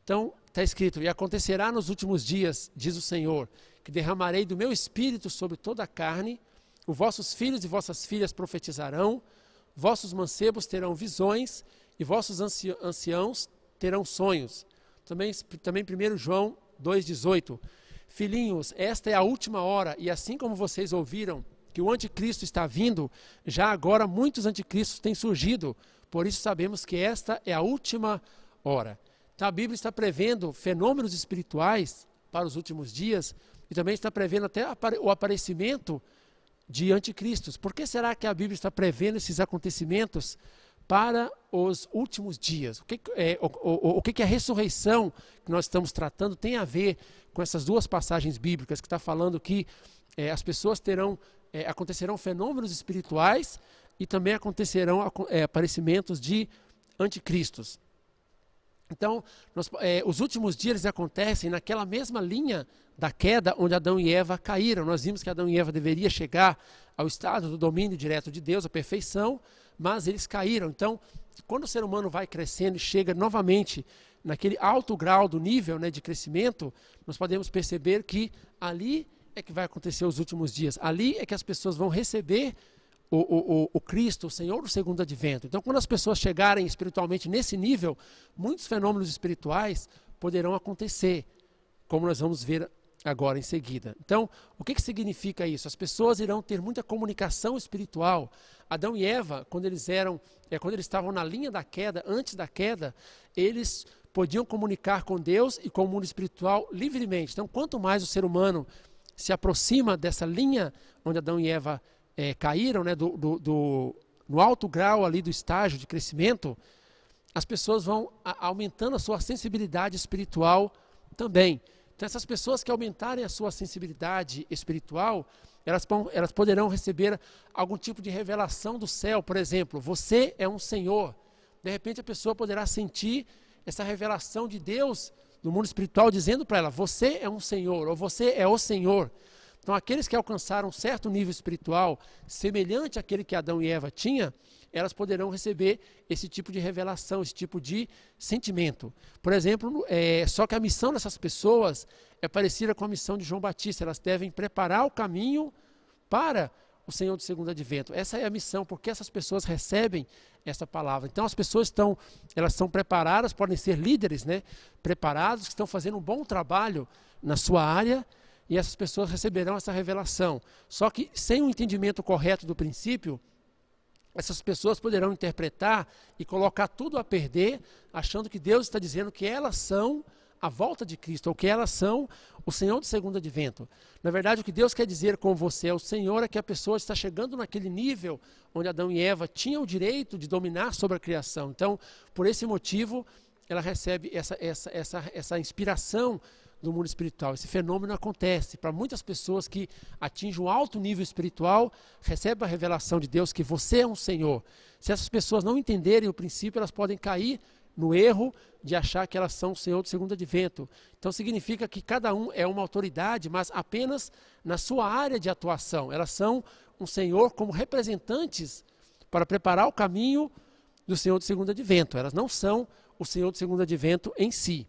Então, está escrito, e acontecerá nos últimos dias, diz o Senhor, que derramarei do meu espírito sobre toda a carne, os vossos filhos e vossas filhas profetizarão, vossos mancebos terão visões, e vossos anciãos terão sonhos. Também 1 João 2:18, filhinhos, esta é a última hora, e assim como vocês ouviram que o anticristo está vindo, já agora muitos anticristos têm surgido, por isso sabemos que esta é a última hora. Então a Bíblia está prevendo fenômenos espirituais para os últimos dias e também está prevendo até o aparecimento de anticristos. Por que será que a Bíblia está prevendo esses acontecimentos para os últimos dias? O que a ressurreição que nós estamos tratando tem a ver com essas duas passagens bíblicas que está falando que as pessoas acontecerão fenômenos espirituais e também acontecerão aparecimentos de anticristos. Então, os últimos dias eles acontecem naquela mesma linha da queda onde Adão e Eva caíram. Nós vimos que Adão e Eva deveria chegar ao estado do domínio direto de Deus, a perfeição, mas eles caíram. Então, quando o ser humano vai crescendo e chega novamente naquele alto grau do nível, né, de crescimento, nós podemos perceber que ali é que vai acontecer os últimos dias. Ali é que as pessoas vão receber o Cristo, o Senhor do segundo advento. Então, quando as pessoas chegarem espiritualmente nesse nível, muitos fenômenos espirituais poderão acontecer, como nós vamos ver agora em seguida. Então, o que significa isso? As pessoas irão ter muita comunicação espiritual. Adão e Eva, quando eles estavam na linha da queda, antes da queda, eles podiam comunicar com Deus e com o mundo espiritual livremente. Então, quanto mais o ser humano se aproxima dessa linha onde Adão e Eva caíram, né, no alto grau ali do estágio de crescimento, as pessoas vão aumentando a sua sensibilidade espiritual também. Então, essas pessoas que aumentarem a sua sensibilidade espiritual, elas poderão receber algum tipo de revelação do céu. Por exemplo, você é um Senhor. De repente, a pessoa poderá sentir essa revelação de Deus no mundo espiritual, dizendo para ela, você é um Senhor, ou você é o Senhor. Então, aqueles que alcançaram um certo nível espiritual, semelhante àquele que Adão e Eva tinham, elas poderão receber esse tipo de revelação, esse tipo de sentimento. Por exemplo, só que a missão dessas pessoas é parecida com a missão de João Batista. Elas devem preparar o caminho para o Senhor do segundo advento. Essa é a missão, porque essas pessoas recebem essa palavra. Então, as pessoas elas são preparadas, podem ser líderes, né, preparados, que estão fazendo um bom trabalho na sua área, e essas pessoas receberão essa revelação. Só que, sem o entendimento correto do princípio, essas pessoas poderão interpretar e colocar tudo a perder, achando que Deus está dizendo que elas são a volta de Cristo, ou que elas são o Senhor do segundo advento. Na verdade, o que Deus quer dizer com você, o Senhor, é que a pessoa está chegando naquele nível onde Adão e Eva tinham o direito de dominar sobre a criação. Então, por esse motivo, ela recebe essa inspiração do mundo espiritual. Esse fenômeno acontece para muitas pessoas que atingem um alto nível espiritual, recebem a revelação de Deus que você é um Senhor. Se essas pessoas não entenderem o princípio, elas podem cair no erro de achar que elas são o Senhor do segundo advento. Então significa que cada um é uma autoridade, mas apenas na sua área de atuação. Elas são um Senhor como representantes para preparar o caminho do Senhor do segundo advento. Elas não são o Senhor do segundo advento em si.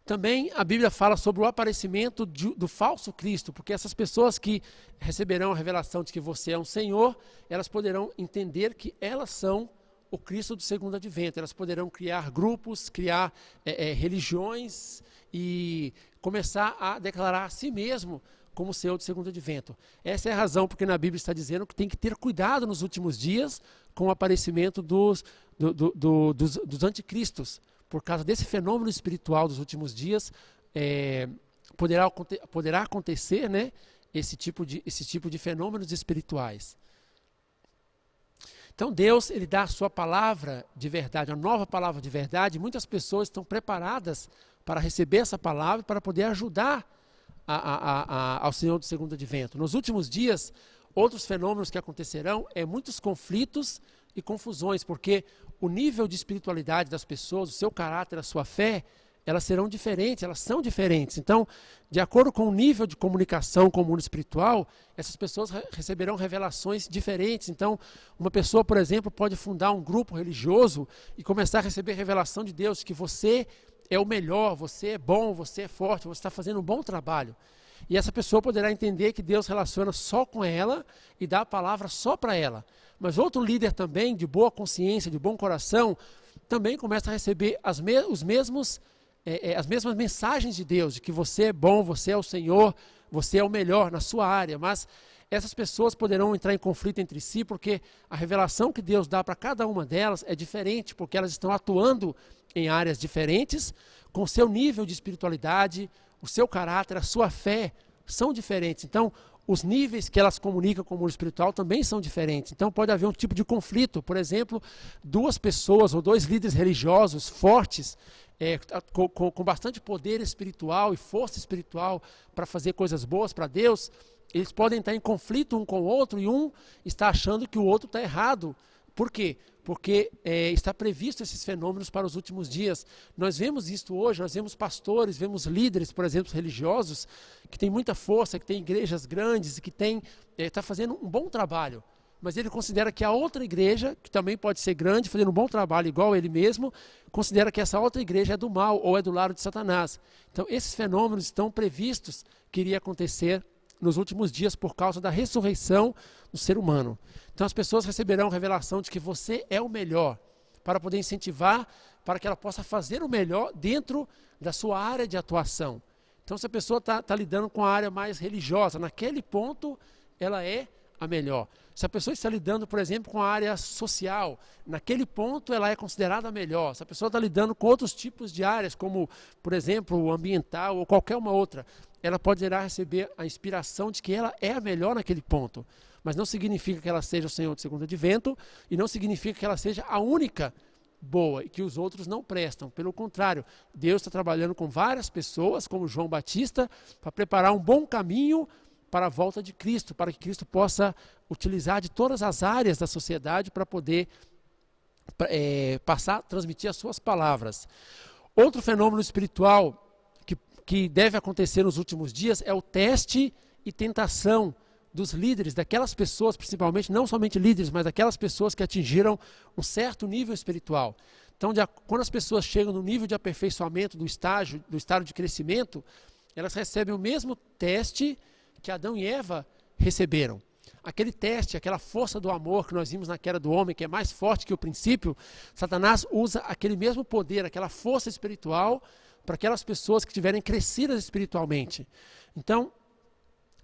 Também a Bíblia fala sobre o aparecimento do falso Cristo, porque essas pessoas que receberão a revelação de que você é um Senhor, elas poderão entender que elas são o Cristo do segundo advento. Elas poderão criar grupos, criar religiões e começar a declarar a si mesmo como Senhor do segundo advento. Essa é a razão porque na Bíblia está dizendo que tem que ter cuidado nos últimos dias com o aparecimento dos anticristos. Por causa desse fenômeno espiritual dos últimos dias, poderá acontecer, né, esse tipo de fenômenos espirituais. Então Deus, Ele dá a sua palavra de verdade, a nova palavra de verdade, e muitas pessoas estão preparadas para receber essa palavra, para poder ajudar ao Senhor do segundo advento. Nos últimos dias, outros fenômenos que acontecerão muitos conflitos e confusões, porque o nível de espiritualidade das pessoas, o seu caráter, a sua fé, elas serão diferentes, elas são diferentes. Então, de acordo com o nível de comunicação com o mundo espiritual, essas pessoas receberão revelações diferentes. Então, uma pessoa, por exemplo, pode fundar um grupo religioso e começar a receber revelação de Deus, que você é o melhor, você é bom, você é forte, você está fazendo um bom trabalho. E essa pessoa poderá entender que Deus relaciona só com ela e dá a palavra só para ela. Mas outro líder também, de boa consciência, de bom coração, também começa a receber as mesmas mensagens de Deus, de que você é bom, você é o Senhor, você é o melhor na sua área. Mas essas pessoas poderão entrar em conflito entre si, porque a revelação que Deus dá para cada uma delas é diferente, porque elas estão atuando em áreas diferentes, com o seu nível de espiritualidade, o seu caráter, a sua fé são diferentes. Então, os níveis que elas comunicam com o mundo espiritual também são diferentes. Então pode haver um tipo de conflito. Por exemplo, duas pessoas ou dois líderes religiosos fortes, com bastante poder espiritual e força espiritual para fazer coisas boas para Deus, eles podem estar em conflito um com o outro e um está achando que o outro está errado. Por quê? Porque está previsto esses fenômenos para os últimos dias. Nós vemos isto hoje, nós vemos pastores, vemos líderes, por exemplo, religiosos, que têm muita força, que têm igrejas grandes, que está fazendo um bom trabalho. Mas ele considera que a outra igreja, que também pode ser grande, fazendo um bom trabalho igual ele mesmo, considera que essa outra igreja é do mal ou é do lado de Satanás. Então esses fenômenos estão previstos que iria acontecer nos últimos dias por causa da ressurreição do ser humano. Então as pessoas receberão revelação de que você é o melhor, para poder incentivar, para que ela possa fazer o melhor dentro da sua área de atuação. Então se a pessoa está lidando com a área mais religiosa, naquele ponto ela é a melhor. Se a pessoa está lidando, por exemplo, com a área social, naquele ponto ela é considerada a melhor. Se a pessoa está lidando com outros tipos de áreas, como, por exemplo, o ambiental ou qualquer uma outra, ela poderá receber a inspiração de que ela é a melhor naquele ponto. Mas não significa que ela seja o Senhor do segundo advento e não significa que ela seja a única boa e que os outros não prestam. Pelo contrário, Deus está trabalhando com várias pessoas, como João Batista, para preparar um bom caminho para a volta de Cristo, para que Cristo possa utilizar de todas as áreas da sociedade para poder transmitir as suas palavras. Outro fenômeno espiritual que deve acontecer nos últimos dias é o teste e tentação dos líderes, daquelas pessoas, principalmente, não somente líderes, mas daquelas pessoas que atingiram um certo nível espiritual. Então, quando as pessoas chegam no nível de aperfeiçoamento do estágio de crescimento, elas recebem o mesmo teste que Adão e Eva receberam. Aquele teste, aquela força do amor que nós vimos na queda do homem, que é mais forte que o princípio, Satanás usa aquele mesmo poder, aquela força espiritual para aquelas pessoas que tiverem crescidas espiritualmente. Então,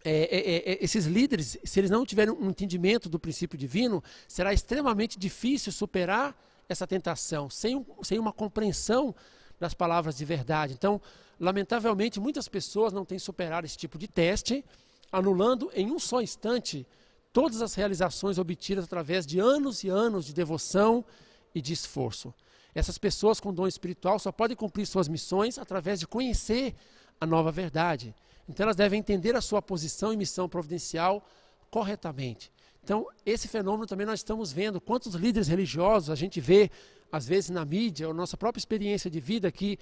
esses líderes, se eles não tiverem um entendimento do princípio divino, será extremamente difícil superar essa tentação, sem uma compreensão das palavras de verdade. Então, lamentavelmente, muitas pessoas não têm superado esse tipo de teste, anulando em um só instante todas as realizações obtidas através de anos e anos de devoção e de esforço. Essas pessoas com dom espiritual só podem cumprir suas missões através de conhecer a nova verdade. Então elas devem entender a sua posição e missão providencial corretamente. Então esse fenômeno também nós estamos vendo. Quantos líderes religiosos a gente vê, às vezes na mídia, ou nossa própria experiência de vida, que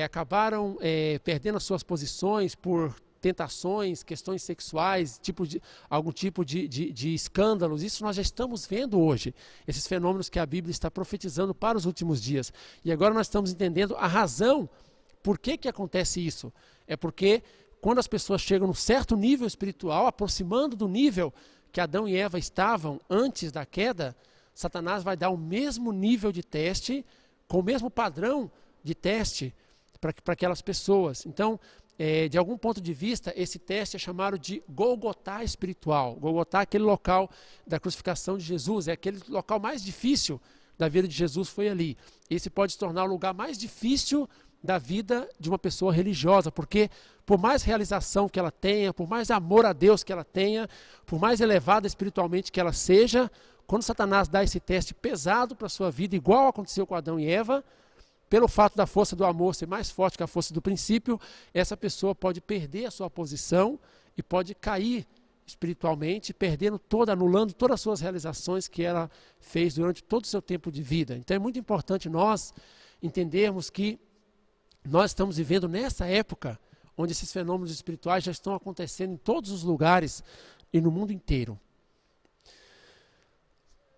acabaram perdendo as suas posições por tentações, questões sexuais, algum tipo de escândalos. Isso nós já estamos vendo hoje, esses fenômenos que a Bíblia está profetizando para os últimos dias. E agora nós estamos entendendo a razão por que acontece isso. É porque quando as pessoas chegam num certo nível espiritual, aproximando do nível que Adão e Eva estavam antes da queda, Satanás vai dar o mesmo nível de teste, com o mesmo padrão de teste para aquelas pessoas. Então, de algum ponto de vista, esse teste é chamado de Golgotá espiritual. Golgotá é aquele local da crucificação de Jesus, é aquele local mais difícil da vida de Jesus, foi ali. Esse pode se tornar o lugar mais difícil da vida de uma pessoa religiosa, porque por mais realização que ela tenha, por mais amor a Deus que ela tenha, por mais elevada espiritualmente que ela seja, quando Satanás dá esse teste pesado para a sua vida, igual aconteceu com Adão e Eva, pelo fato da força do amor ser mais forte que a força do princípio, essa pessoa pode perder a sua posição e pode cair espiritualmente, anulando todas as suas realizações que ela fez durante todo o seu tempo de vida. Então é muito importante nós entendermos que nós estamos vivendo nessa época onde esses fenômenos espirituais já estão acontecendo em todos os lugares e no mundo inteiro.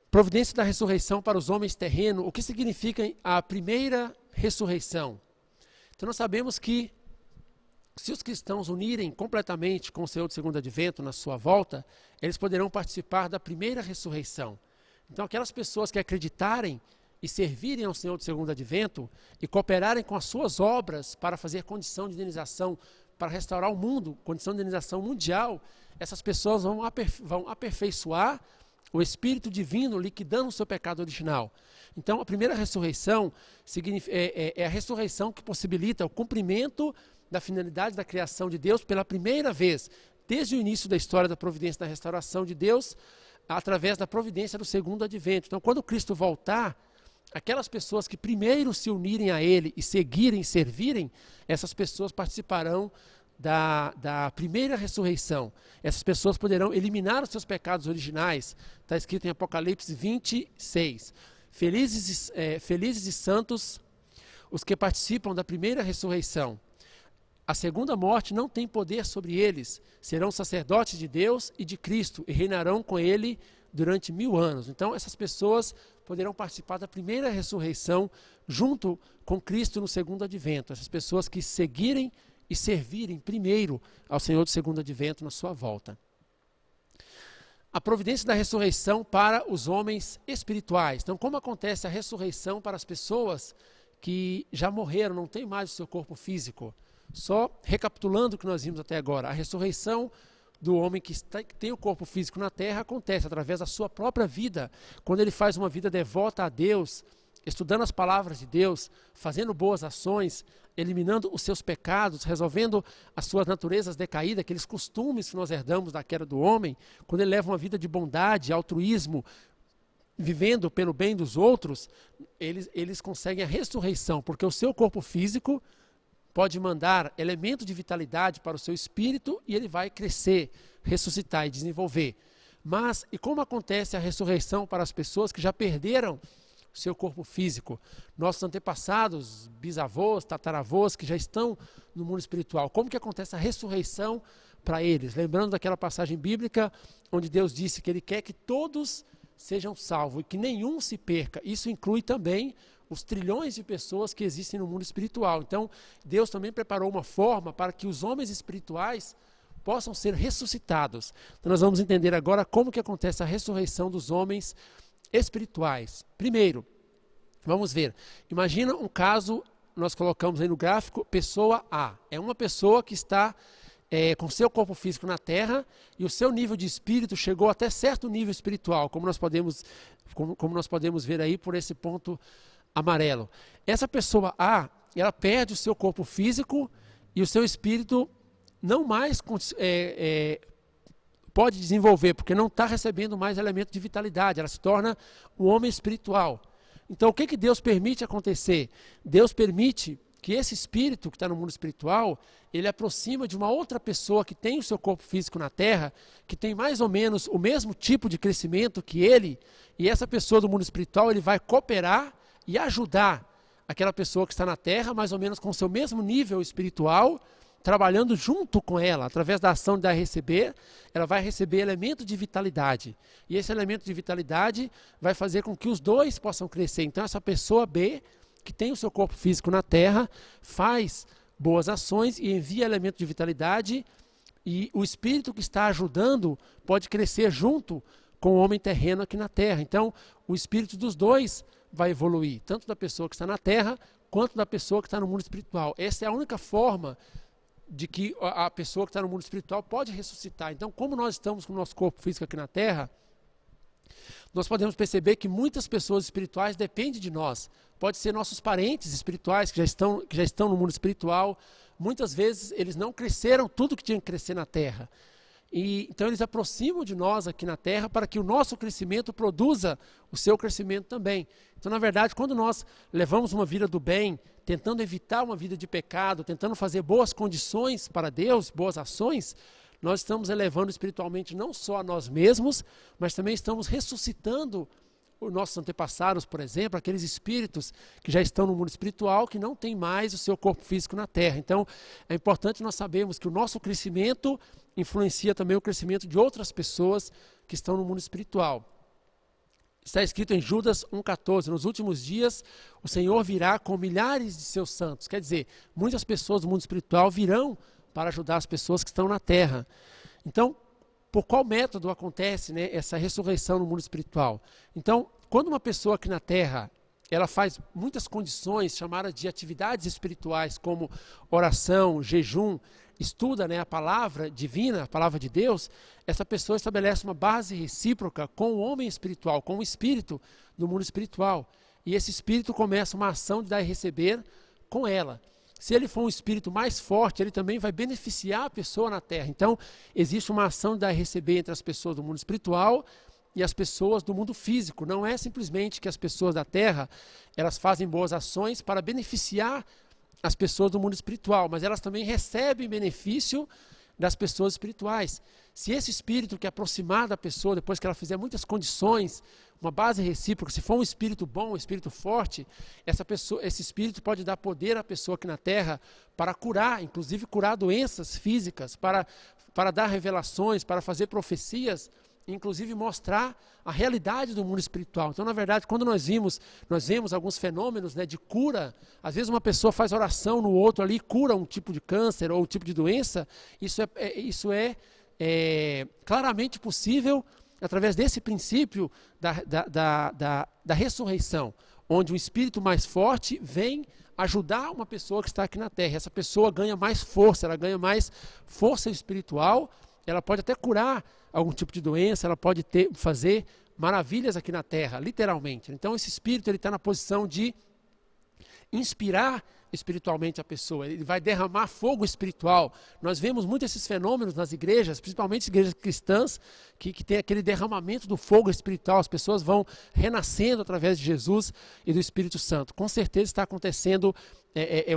Providência da ressurreição para os homens terrenos. O que significa a primeira ressurreição? Então nós sabemos que se os cristãos unirem completamente com o Senhor do segundo advento na sua volta, eles poderão participar da primeira ressurreição. Então aquelas pessoas que acreditarem e servirem ao Senhor do segundo advento e cooperarem com as suas obras para fazer condição de indenização, para restaurar o mundo, condição de indenização mundial, essas pessoas vão aperfeiçoar o Espírito Divino, liquidando o seu pecado original. Então a primeira ressurreição é a ressurreição que possibilita o cumprimento da finalidade da criação de Deus pela primeira vez. desde o início da história da providência da restauração de Deus, através da providência do segundo advento. Então, quando Cristo voltar, aquelas pessoas que primeiro se unirem a Ele e seguirem, servirem, essas pessoas participarão da primeira ressurreição. Essas pessoas poderão eliminar os seus pecados originais. Está escrito em Apocalipse 26. Felizes e santos os que participam da primeira ressurreição. A segunda morte não tem poder sobre eles. Serão sacerdotes de Deus e de Cristo e reinarão com Ele durante 1000 anos. Então, essas pessoas poderão participar da primeira ressurreição junto com Cristo no segundo advento. Essas pessoas que seguirem e servirem primeiro ao Senhor do segundo advento na sua volta. A providência da ressurreição para os homens espirituais. Então, como acontece a ressurreição para as pessoas que já morreram, não têm mais o seu corpo físico? Só recapitulando o que nós vimos até agora, a ressurreição do homem que tem o corpo físico na terra acontece através da sua própria vida, quando ele faz uma vida devota a Deus, estudando as palavras de Deus, fazendo boas ações, eliminando os seus pecados, resolvendo as suas naturezas decaídas, aqueles costumes que nós herdamos da queda do homem, quando ele leva uma vida de bondade, altruísmo, vivendo pelo bem dos outros, eles conseguem a ressurreição, porque o seu corpo físico pode mandar elemento de vitalidade para o seu espírito e ele vai crescer, ressuscitar e desenvolver. Mas, e como acontece a ressurreição para as pessoas que já perderam seu corpo físico? Nossos antepassados, bisavós, tataravós, que já estão no mundo espiritual, como que acontece a ressurreição para eles? Lembrando daquela passagem bíblica onde Deus disse que Ele quer que todos sejam salvos e que nenhum se perca. Isso inclui também os trilhões de pessoas que existem no mundo espiritual. Então, Deus também preparou uma forma para que os homens espirituais possam ser ressuscitados. Então, nós vamos entender agora como que acontece a ressurreição dos homens espirituais. Primeiro, vamos ver. Imagina um caso, nós colocamos aí no gráfico, pessoa A. É uma pessoa que está com seu corpo físico na terra e o seu nível de espírito chegou até certo nível espiritual, como nós podemos ver aí por esse ponto amarelo. Essa pessoa A, ela perde o seu corpo físico e o seu espírito não mais pode desenvolver, porque não está recebendo mais elemento de vitalidade, ela se torna um homem espiritual. Então, o que Deus permite acontecer? Deus permite que esse espírito que está no mundo espiritual, ele aproxima de uma outra pessoa que tem o seu corpo físico na terra, que tem mais ou menos o mesmo tipo de crescimento que ele, e essa pessoa do mundo espiritual, ele vai cooperar e ajudar aquela pessoa que está na terra, mais ou menos com o seu mesmo nível espiritual, trabalhando junto com ela, através da ação de dar e receber, ela vai receber elemento de vitalidade. E esse elemento de vitalidade vai fazer com que os dois possam crescer. Então, essa pessoa B, que tem o seu corpo físico na terra, faz boas ações e envia elemento de vitalidade, e o espírito que está ajudando pode crescer junto com o homem terreno aqui na terra. Então, o espírito dos dois vai evoluir, tanto da pessoa que está na terra, quanto da pessoa que está no mundo espiritual. Essa é a única forma de que a pessoa que está no mundo espiritual pode ressuscitar. Então, como nós estamos com o nosso corpo físico aqui na terra, nós podemos perceber que muitas pessoas espirituais dependem de nós. Pode ser nossos parentes espirituais que já estão no mundo espiritual. Muitas vezes eles não cresceram tudo que tinha que crescer na terra. Então eles aproximam de nós aqui na terra para que o nosso crescimento produza o seu crescimento também. Então, na verdade, quando nós levamos uma vida do bem, tentando evitar uma vida de pecado, tentando fazer boas condições para Deus, boas ações, nós estamos elevando espiritualmente não só a nós mesmos, mas também estamos ressuscitando os nossos antepassados, por exemplo, aqueles espíritos que já estão no mundo espiritual, que não têm mais o seu corpo físico na terra. Então, é importante nós sabermos que o nosso crescimento influencia também o crescimento de outras pessoas que estão no mundo espiritual. Está escrito em Judas 1,14, nos últimos dias o Senhor virá com milhares de seus santos. Quer dizer, muitas pessoas do mundo espiritual virão para ajudar as pessoas que estão na terra. Então, por qual método acontece, né, essa ressurreição no mundo espiritual? Então, quando uma pessoa aqui na terra, ela faz muitas condições chamadas de atividades espirituais, como oração, jejum, estuda, né, a palavra divina, a palavra de Deus, essa pessoa estabelece uma base recíproca com o homem espiritual, com o espírito do mundo espiritual. E esse espírito começa uma ação de dar e receber com ela. se ele for um espírito mais forte, ele também vai beneficiar a pessoa na terra. Então, existe uma ação de dar e receber entre as pessoas do mundo espiritual e as pessoas do mundo físico. Não é simplesmente que as pessoas da terra, elas fazem boas ações para beneficiar as pessoas do mundo espiritual, mas elas também recebem benefício das pessoas espirituais. Se esse espírito que aproximar da pessoa, depois que ela fizer muitas condições, uma base recíproca, se for um espírito bom, um espírito forte, esse espírito pode dar poder à pessoa aqui na terra para curar, inclusive curar doenças físicas, para dar revelações, para fazer profecias, inclusive mostrar a realidade do mundo espiritual. Então, na verdade, quando nós vemos alguns fenômenos, né, de cura, às vezes uma pessoa faz oração no outro ali, cura um tipo de câncer ou um tipo de doença, isso é claramente possível através desse princípio da ressurreição, onde um espírito mais forte vem ajudar uma pessoa que está aqui na terra. Essa pessoa ganha mais força, ela ganha mais força espiritual, ela pode até curar algum tipo de doença, ela pode fazer maravilhas aqui na terra, literalmente. Então esse espírito está na posição de inspirar espiritualmente a pessoa, ele vai derramar fogo espiritual. Nós vemos muito esses fenômenos nas igrejas, principalmente as igrejas cristãs, que tem aquele derramamento do fogo espiritual, as pessoas vão renascendo através de Jesus e do Espírito Santo. Com certeza está acontecendo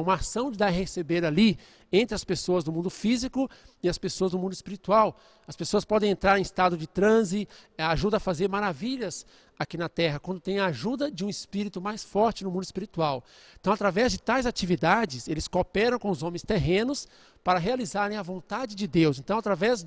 uma ação de dar e receber ali entre as pessoas do mundo físico e as pessoas do mundo espiritual. As pessoas podem entrar em estado de transe, ajuda a fazer maravilhas aqui na terra, quando tem a ajuda de um espírito mais forte no mundo espiritual. Então, através de tais atividades, eles cooperam com os homens terrenos para realizarem a vontade de Deus. Então, através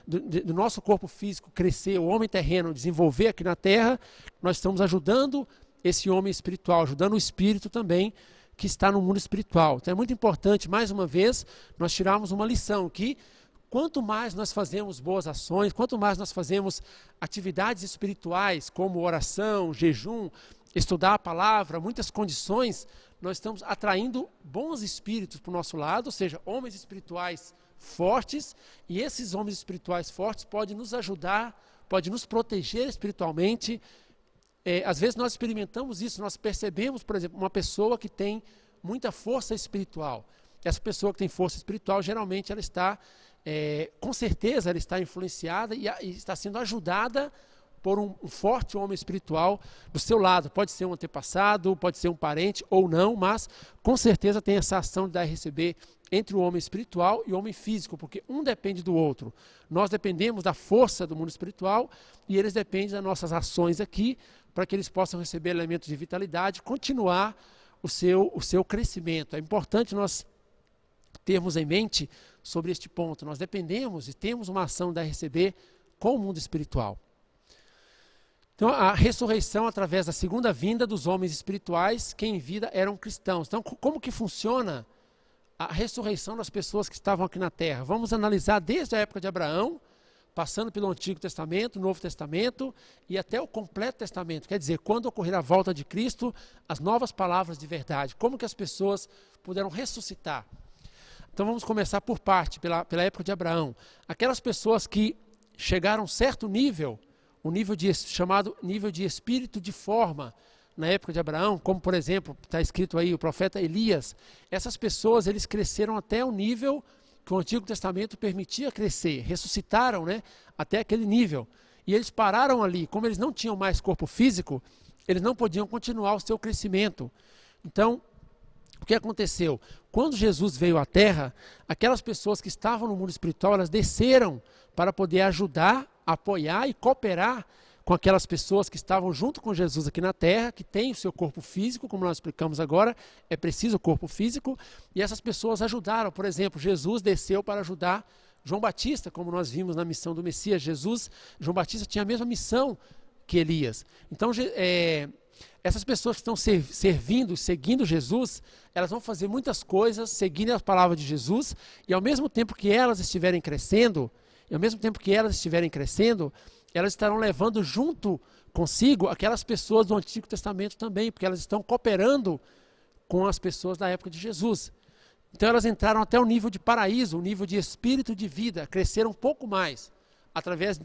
do nosso corpo físico crescer, o homem terreno desenvolver aqui na terra, nós estamos ajudando esse homem espiritual, ajudando o espírito também que está no mundo espiritual. Então é muito importante, mais uma vez, nós tirarmos uma lição que quanto mais nós fazemos boas ações, quanto mais nós fazemos atividades espirituais, como oração, jejum, estudar a palavra, muitas condições, nós estamos atraindo bons espíritos para o nosso lado, ou seja, homens espirituais fortes, e esses homens espirituais fortes podem nos ajudar, podem nos proteger espiritualmente. Às vezes nós experimentamos isso, nós percebemos, por exemplo, uma pessoa que tem muita força espiritual. Essa pessoa que tem força espiritual, geralmente ela está, com certeza, ela está influenciada e está sendo ajudada por um forte homem espiritual do seu lado. Pode ser um antepassado, pode ser um parente ou não, mas com certeza tem essa ação de dar e receber entre o homem espiritual e o homem físico, porque um depende do outro. Nós dependemos da força do mundo espiritual e eles dependem das nossas ações aqui, para que eles possam receber elementos de vitalidade, continuar o seu crescimento. É importante nós termos em mente sobre este ponto. Nós dependemos e temos uma ação de dar e receber com o mundo espiritual. Então, a ressurreição através da segunda vinda dos homens espirituais, que em vida eram cristãos. Então, como que funciona a ressurreição das pessoas que estavam aqui na terra? Vamos analisar desde a época de Abraão, passando pelo Antigo Testamento, Novo Testamento e até o completo Testamento. Quer dizer, quando ocorrer a volta de Cristo, as novas palavras de verdade. Como que as pessoas puderam ressuscitar? Então vamos começar por parte, pela época de Abraão. Aquelas pessoas que chegaram a um certo nível, um nível chamado nível de espírito de forma, na época de Abraão, como por exemplo, está escrito aí, o profeta Elias, essas pessoas, eles cresceram até o nível que o Antigo Testamento permitia crescer, ressuscitaram, né, até aquele nível. E eles pararam ali, como eles não tinham mais corpo físico, eles não podiam continuar o seu crescimento. Então, o que aconteceu? Quando Jesus veio à Terra, aquelas pessoas que estavam no mundo espiritual, elas desceram para poder ajudar, apoiar e cooperar com aquelas pessoas que estavam junto com Jesus aqui na terra, que têm o seu corpo físico, como nós explicamos agora, é preciso o corpo físico, e essas pessoas ajudaram. Por exemplo, Jesus desceu para ajudar João Batista, como nós vimos na missão do Messias. João Batista tinha a mesma missão que Elias. Então, essas pessoas que estão seguindo Jesus, elas vão fazer muitas coisas, seguindo a palavra de Jesus, e ao mesmo tempo que elas estiverem crescendo, elas estarão levando junto consigo aquelas pessoas do Antigo Testamento também, porque elas estão cooperando com as pessoas da época de Jesus. Então elas entraram até o nível de paraíso, o nível de espírito de vida, cresceram um pouco mais, através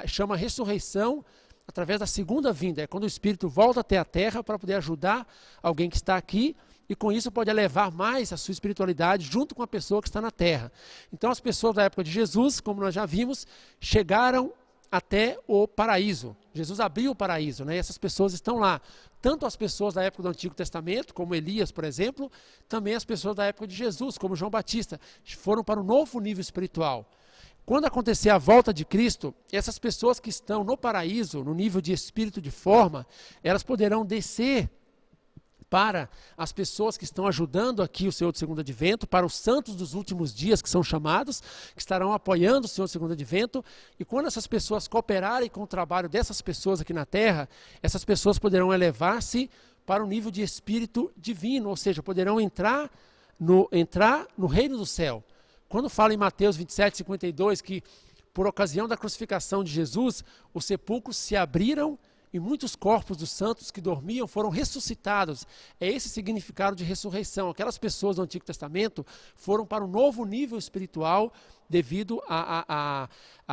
chama ressurreição, através da segunda vinda, é quando o espírito volta até a terra para poder ajudar alguém que está aqui e com isso pode elevar mais a sua espiritualidade junto com a pessoa que está na terra. Então as pessoas da época de Jesus, como nós já vimos, chegaram até o paraíso. Jesus abriu o paraíso, né? E essas pessoas estão lá. Tanto as pessoas da época do Antigo Testamento, como Elias, por exemplo, também as pessoas da época de Jesus, como João Batista, foram para um novo nível espiritual. Quando acontecer a volta de Cristo, essas pessoas que estão no paraíso, no nível de espírito de forma, elas poderão descer para as pessoas que estão ajudando aqui o Senhor do Segundo Advento, para os santos dos últimos dias que são chamados, que estarão apoiando o Senhor do Segundo Advento, e quando essas pessoas cooperarem com o trabalho dessas pessoas aqui na terra, essas pessoas poderão elevar-se para um nível de espírito divino, ou seja, poderão entrar no reino do céu. Quando fala em Mateus 27:52 que por ocasião da crucificação de Jesus, os sepulcros se abriram e muitos corpos dos santos que dormiam foram ressuscitados. É esse significado de ressurreição. Aquelas pessoas do Antigo Testamento foram para um novo nível espiritual devido à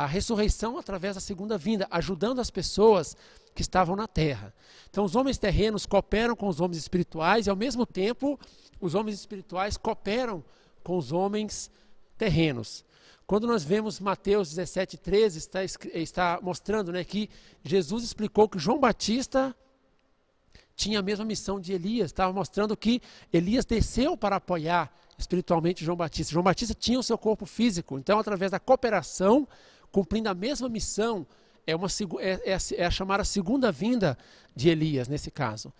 ressurreição através da segunda vinda, ajudando as pessoas que estavam na terra. Então os homens terrenos cooperam com os homens espirituais e ao mesmo tempo os homens espirituais cooperam com os homens terrenos. Quando nós vemos Mateus 17:13, está mostrando, né, que Jesus explicou que João Batista tinha a mesma missão de Elias. Estava mostrando que Elias desceu para apoiar espiritualmente João Batista. João Batista tinha o seu corpo físico. Então, através da cooperação, cumprindo a mesma missão, é a chamada segunda vinda de Elias, nesse caso.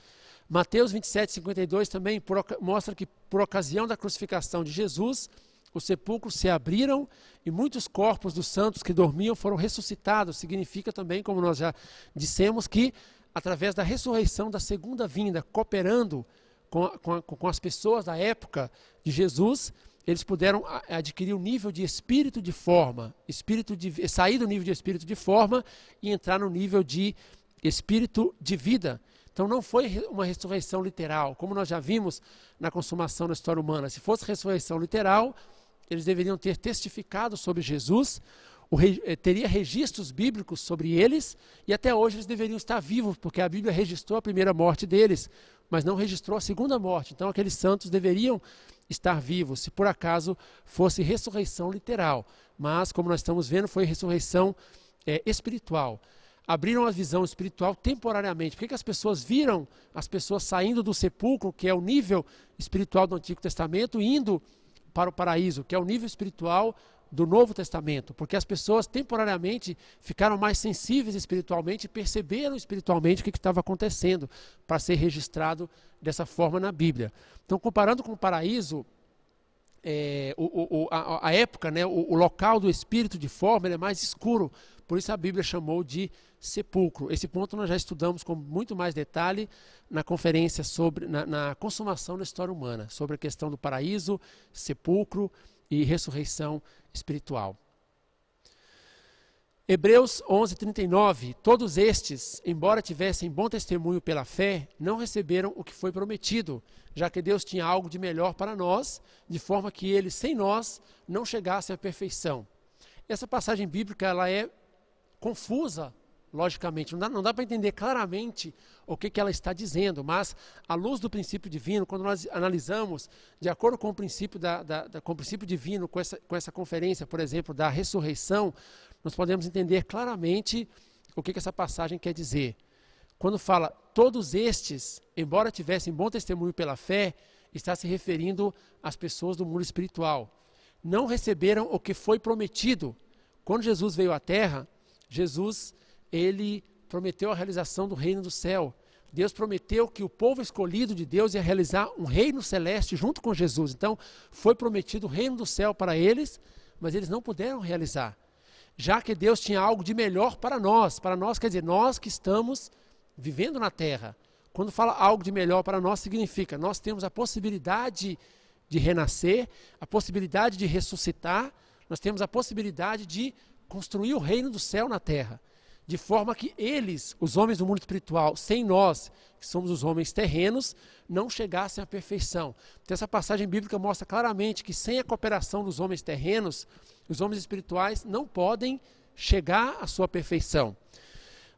Mateus 27:52 também mostra que por ocasião da crucificação de Jesus, os sepulcros se abriram e muitos corpos dos santos que dormiam foram ressuscitados. Significa também, como nós já dissemos, que através da ressurreição da segunda vinda, cooperando com as pessoas da época de Jesus, eles puderam adquirir um nível de espírito de forma, sair do nível de espírito de forma e entrar no nível de espírito de vida. Então não foi uma ressurreição literal, como nós já vimos na consumação da história humana. Se fosse ressurreição literal, eles deveriam ter testificado sobre Jesus, teria registros bíblicos sobre eles, e até hoje eles deveriam estar vivos, porque a Bíblia registrou a primeira morte deles, mas não registrou a segunda morte. Então aqueles santos deveriam estar vivos, se por acaso fosse ressurreição literal. Mas, como nós estamos vendo, foi ressurreição espiritual. Abriram a visão espiritual temporariamente. Por que as pessoas viram as pessoas saindo do sepulcro, que é o nível espiritual do Antigo Testamento, indo para o paraíso, que é o nível espiritual do Novo Testamento? Porque as pessoas temporariamente ficaram mais sensíveis espiritualmente e perceberam espiritualmente o que estava acontecendo para ser registrado dessa forma na Bíblia. Então, comparando com o paraíso, a época, né, o local do espírito de forma, ele é mais escuro, por isso a Bíblia chamou de sepulcro. Esse ponto nós já estudamos com muito mais detalhe na conferência na consumação da história humana, sobre a questão do paraíso, sepulcro e ressurreição espiritual. Hebreus 11:39, todos estes, embora tivessem bom testemunho pela fé, não receberam o que foi prometido, já que Deus tinha algo de melhor para nós, de forma que eles, sem nós, não chegassem à perfeição. Essa passagem bíblica ela é confusa, logicamente, não dá para entender claramente o que ela está dizendo, mas à luz do princípio divino, quando nós analisamos de acordo com o princípio, com o princípio divino, com essa conferência, por exemplo, da ressurreição, nós podemos entender claramente o que essa passagem quer dizer. Quando fala, todos estes, embora tivessem bom testemunho pela fé, está se referindo às pessoas do mundo espiritual. Não receberam o que foi prometido. Quando Jesus veio à terra, Jesus, ele prometeu a realização do reino do céu. Deus prometeu que o povo escolhido de Deus ia realizar um reino celeste junto com Jesus. Então, foi prometido o reino do céu para eles, mas eles não puderam realizar. Já que Deus tinha algo de melhor para nós quer dizer, nós que estamos vivendo na terra. Quando fala algo de melhor para nós, significa nós temos a possibilidade de renascer, a possibilidade de ressuscitar, nós temos a possibilidade de construir o reino do céu na terra, de forma que eles, os homens do mundo espiritual, sem nós, que somos os homens terrenos, não chegassem à perfeição. Então essa passagem bíblica mostra claramente que sem a cooperação dos homens terrenos, os homens espirituais não podem chegar à sua perfeição.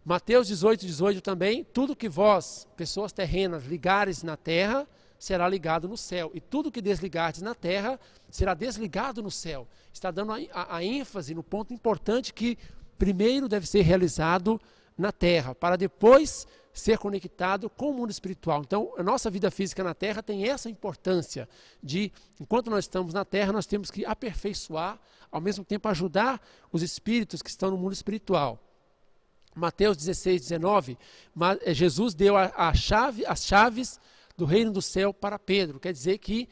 Mateus 18:18 também, tudo que vós, pessoas terrenas, ligares na terra, será ligado no céu. E tudo que desligardes na terra será desligado no céu. Está dando a ênfase no ponto importante que primeiro deve ser realizado na terra, para depois ser conectado com o mundo espiritual. Então, a nossa vida física na terra tem essa importância de, enquanto nós estamos na terra, nós temos que aperfeiçoar, ao mesmo tempo ajudar os espíritos que estão no mundo espiritual. Mateus 16, 19, Jesus deu as chaves do reino do céu para Pedro. Quer dizer que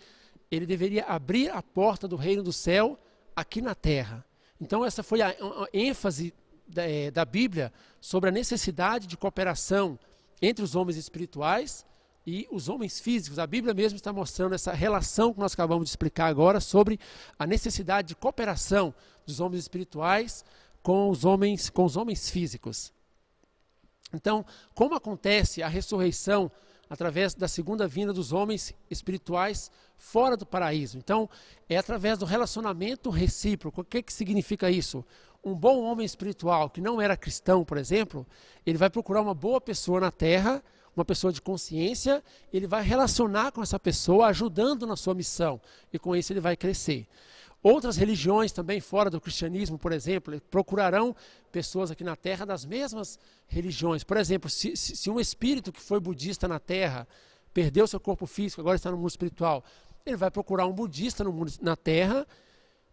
ele deveria abrir a porta do reino do céu aqui na terra. Então essa foi a ênfase da Bíblia sobre a necessidade de cooperação entre os homens espirituais e os homens físicos. A Bíblia mesmo está mostrando essa relação que nós acabamos de explicar agora sobre a necessidade de cooperação dos homens espirituais com os homens físicos. Então, como acontece a ressurreição através da segunda vinda dos homens espirituais fora do paraíso? Então, é através do relacionamento recíproco. O que significa isso? Um bom homem espiritual que não era cristão, por exemplo, ele vai procurar uma boa pessoa na terra, uma pessoa de consciência, ele vai relacionar com essa pessoa, ajudando na sua missão, e com isso ele vai crescer. Outras religiões também fora do cristianismo, por exemplo, procurarão pessoas aqui na terra das mesmas religiões. Por exemplo, se um espírito que foi budista na terra perdeu seu corpo físico, agora está no mundo espiritual, ele vai procurar um budista na terra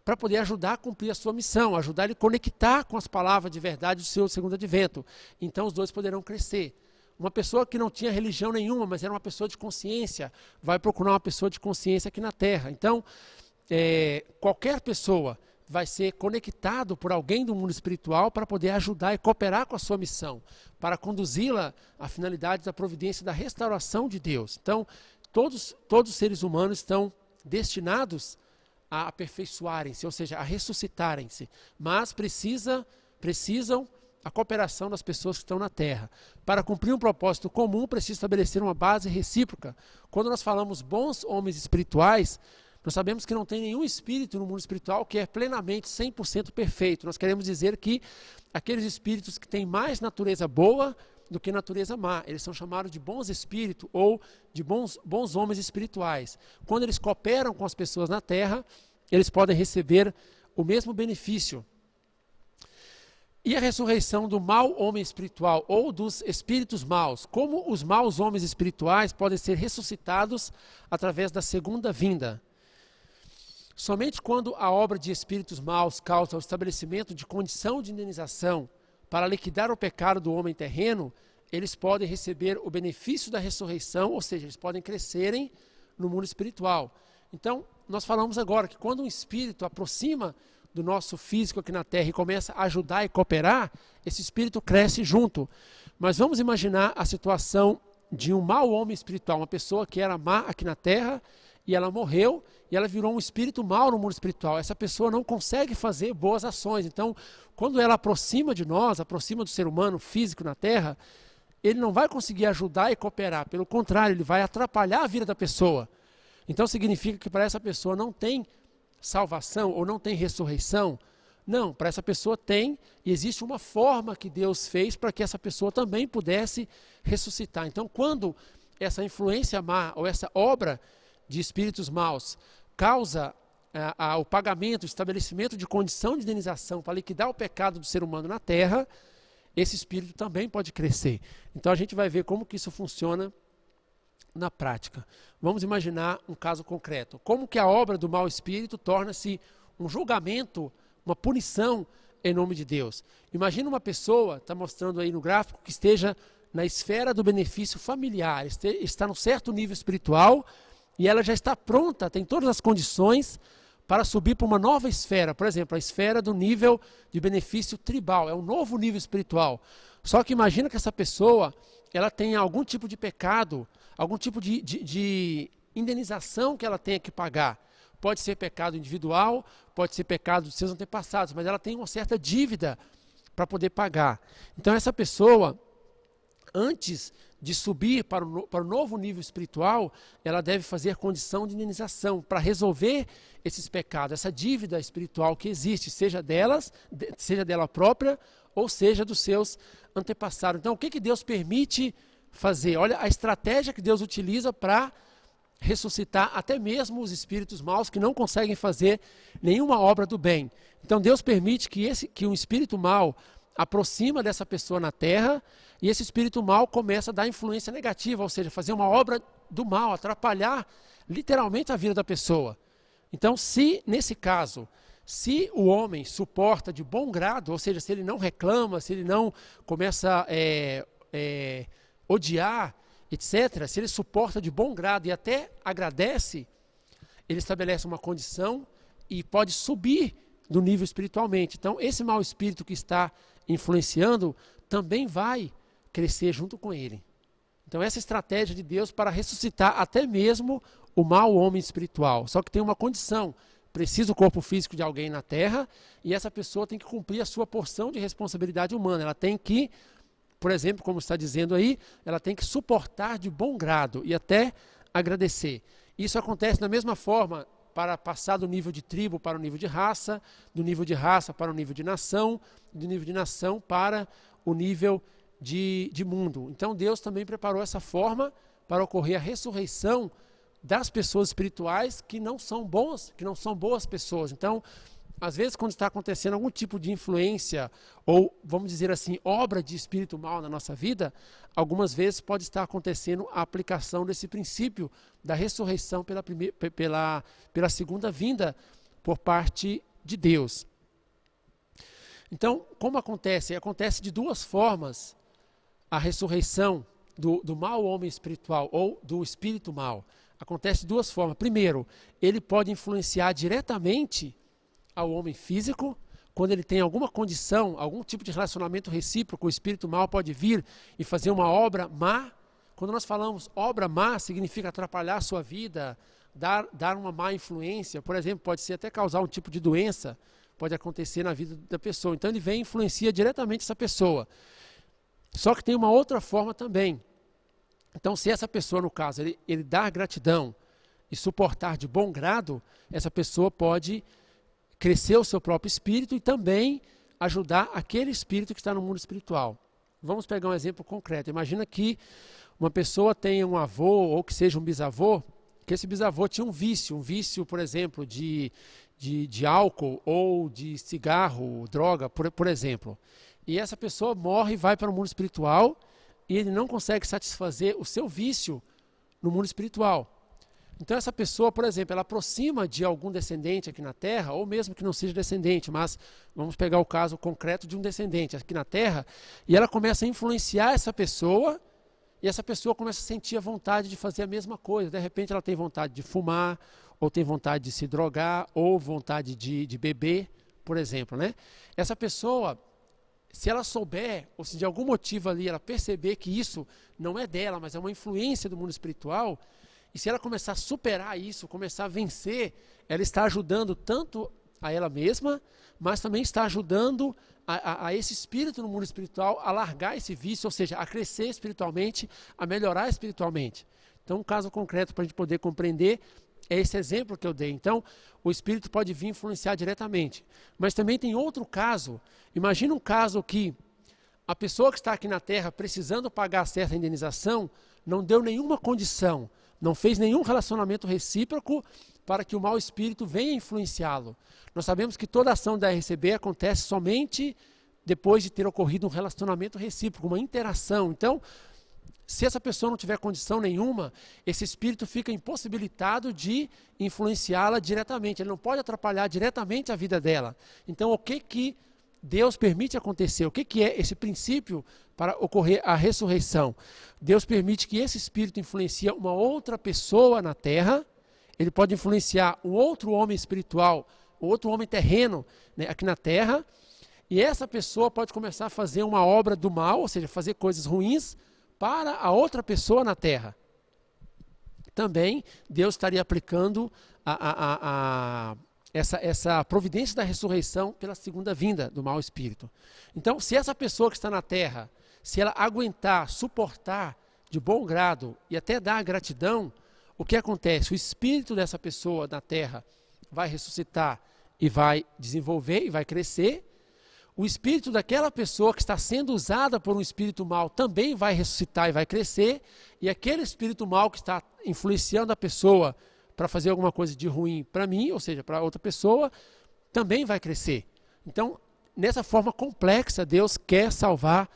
para poder ajudar a cumprir a sua missão, ajudar ele a conectar com as palavras de verdade do seu segundo advento. Então os dois poderão crescer. Uma pessoa que não tinha religião nenhuma, mas era uma pessoa de consciência, vai procurar uma pessoa de consciência aqui na terra. Então, qualquer pessoa vai ser conectado por alguém do mundo espiritual para poder ajudar e cooperar com a sua missão, para conduzi-la à finalidade da providência da restauração de Deus. Então, todos os seres humanos estão destinados a aperfeiçoarem-se, ou seja, a ressuscitarem-se, mas precisam a cooperação das pessoas que estão na terra. Para cumprir um propósito comum, precisa estabelecer uma base recíproca. Quando nós falamos bons homens espirituais, nós sabemos que não tem nenhum espírito no mundo espiritual que é plenamente 100% perfeito. Nós queremos dizer que aqueles espíritos que têm mais natureza boa do que natureza má, eles são chamados de bons espíritos ou de bons homens espirituais. Quando eles cooperam com as pessoas na terra, eles podem receber o mesmo benefício. E a ressurreição do mau homem espiritual ou dos espíritos maus? Como os maus homens espirituais podem ser ressuscitados através da segunda vinda? Somente quando a obra de espíritos maus causa o estabelecimento de condição de indenização para liquidar o pecado do homem terreno, eles podem receber o benefício da ressurreição, ou seja, eles podem crescerem no mundo espiritual. Então, nós falamos agora que quando um espírito aproxima do nosso físico aqui na Terra e começa a ajudar e cooperar, esse espírito cresce junto. Mas vamos imaginar a situação de um mau homem espiritual, uma pessoa que era má aqui na Terra, e ela morreu, e ela virou um espírito mau no mundo espiritual. Essa pessoa não consegue fazer boas ações. Então, quando ela aproxima de nós, aproxima do ser humano físico na Terra, ele não vai conseguir ajudar e cooperar. Pelo contrário, ele vai atrapalhar a vida da pessoa. Então, significa que para essa pessoa não tem salvação ou não tem ressurreição? Não, para essa pessoa tem, e existe uma forma que Deus fez para que essa pessoa também pudesse ressuscitar. Então, quando essa influência má ou essa obra de espíritos maus causa o pagamento, o estabelecimento de condição de indenização para liquidar o pecado do ser humano na terra, esse espírito também pode crescer. Então a gente vai ver como que isso funciona na prática. Vamos imaginar um caso concreto. Como que a obra do mau espírito torna-se um julgamento, uma punição em nome de Deus. Imagina uma pessoa, está mostrando aí no gráfico, que esteja na esfera do benefício familiar, está num certo nível espiritual, e ela já está pronta, tem todas as condições para subir para uma nova esfera. Por exemplo, a esfera do nível de benefício tribal, é um novo nível espiritual. Só que imagina que essa pessoa, ela tenha algum tipo de pecado, algum tipo de indenização que ela tenha que pagar. Pode ser pecado individual, pode ser pecado dos seus antepassados, mas ela tem uma certa dívida para poder pagar. Então essa pessoa, antes de subir para o novo nível espiritual, ela deve fazer condição de indenização para resolver esses pecados, essa dívida espiritual que existe, seja dela própria ou seja dos seus antepassados. Então, o que Deus permite fazer? Olha a estratégia que Deus utiliza para ressuscitar até mesmo os espíritos maus que não conseguem fazer nenhuma obra do bem. Então Deus permite que um espírito mau aproxima dessa pessoa na terra e esse espírito mau começa a dar influência negativa, ou seja, fazer uma obra do mal, atrapalhar literalmente a vida da pessoa. Então, se nesse caso, se o homem suporta de bom grado, ou seja, se ele não reclama, se ele não começa a odiar, etc., se ele suporta de bom grado e até agradece, ele estabelece uma condição e pode subir do nível espiritualmente. Então, esse mau espírito que está influenciando também vai crescer junto com ele. Então, essa é a estratégia de Deus para ressuscitar até mesmo o mau homem espiritual. Só que tem uma condição: precisa o corpo físico de alguém na terra e essa pessoa tem que cumprir a sua porção de responsabilidade humana. Ela tem que, por exemplo, como está dizendo aí, ela tem que suportar de bom grado e até agradecer. Isso acontece da mesma forma para passar do nível de tribo para o nível de raça, do nível de raça para o nível de nação, do nível de nação para o nível de mundo. Então Deus também preparou essa forma para ocorrer a ressurreição das pessoas espirituais que não são boas pessoas. Então, às vezes, quando está acontecendo algum tipo de influência, ou, vamos dizer assim, obra de espírito mal na nossa vida, algumas vezes pode estar acontecendo a aplicação desse princípio da ressurreição pela segunda vinda por parte de Deus. Então, como acontece? Acontece de duas formas a ressurreição do mau homem espiritual ou do espírito mau. Acontece de duas formas. Primeiro, ele pode influenciar diretamente ao homem físico, quando ele tem alguma condição, algum tipo de relacionamento recíproco, o espírito mau pode vir e fazer uma obra má. Quando nós falamos obra má, significa atrapalhar a sua vida, dar uma má influência, por exemplo, pode ser até causar um tipo de doença, pode acontecer na vida da pessoa. Então ele vem e influencia diretamente essa pessoa. Só que tem uma outra forma também. Então, se essa pessoa, no caso, ele dar gratidão e suportar de bom grado, essa pessoa pode crescer o seu próprio espírito e também ajudar aquele espírito que está no mundo espiritual. Vamos pegar um exemplo concreto. Imagina que uma pessoa tenha um avô ou que seja um bisavô, que esse bisavô tinha um vício, por exemplo, de álcool ou de cigarro, droga, por exemplo. E essa pessoa morre e vai para o mundo espiritual e ele não consegue satisfazer o seu vício no mundo espiritual. Então essa pessoa, por exemplo, ela aproxima de algum descendente aqui na Terra, ou mesmo que não seja descendente, mas vamos pegar o caso concreto de um descendente aqui na Terra, e ela começa a influenciar essa pessoa, e essa pessoa começa a sentir a vontade de fazer a mesma coisa. De repente ela tem vontade de fumar, ou tem vontade de se drogar, ou vontade de beber, por exemplo, né? Essa pessoa, se ela souber, ou se de algum motivo ali ela perceber que isso não é dela, mas é uma influência do mundo espiritual, e se ela começar a superar isso, começar a vencer, ela está ajudando tanto a ela mesma, mas também está ajudando a esse espírito no mundo espiritual a largar esse vício, ou seja, a crescer espiritualmente, a melhorar espiritualmente. Então, um caso concreto para a gente poder compreender é esse exemplo que eu dei. Então, o espírito pode vir influenciar diretamente. Mas também tem outro caso. Imagina um caso que a pessoa que está aqui na Terra precisando pagar certa indenização, não deu nenhuma condição, não fez nenhum relacionamento recíproco para que o mau espírito venha influenciá-lo. Nós sabemos que toda ação da RCB acontece somente depois de ter ocorrido um relacionamento recíproco, uma interação. Então, se essa pessoa não tiver condição nenhuma, esse espírito fica impossibilitado de influenciá-la diretamente. Ele não pode atrapalhar diretamente a vida dela. Então, o que Deus permite acontecer? O que é esse princípio para ocorrer a ressurreição? Deus permite que esse espírito influencie uma outra pessoa na terra. Ele pode influenciar um outro homem espiritual, outro homem terreno, né, aqui na terra. E essa pessoa pode começar a fazer uma obra do mal, ou seja, fazer coisas ruins para a outra pessoa na terra. Também Deus estaria aplicando essa providência da ressurreição pela segunda vinda do mau espírito. Então, se essa pessoa que está na terra, se ela aguentar, suportar de bom grado e até dar gratidão, o que acontece? O espírito dessa pessoa na terra vai ressuscitar e vai desenvolver e vai crescer. o espírito daquela pessoa que está sendo usada por um espírito mau também vai ressuscitar e vai crescer, e aquele espírito mau que está influenciando a pessoa para fazer alguma coisa de ruim para mim, ou seja, para outra pessoa, também vai crescer. Então, nessa forma complexa, Deus quer salvar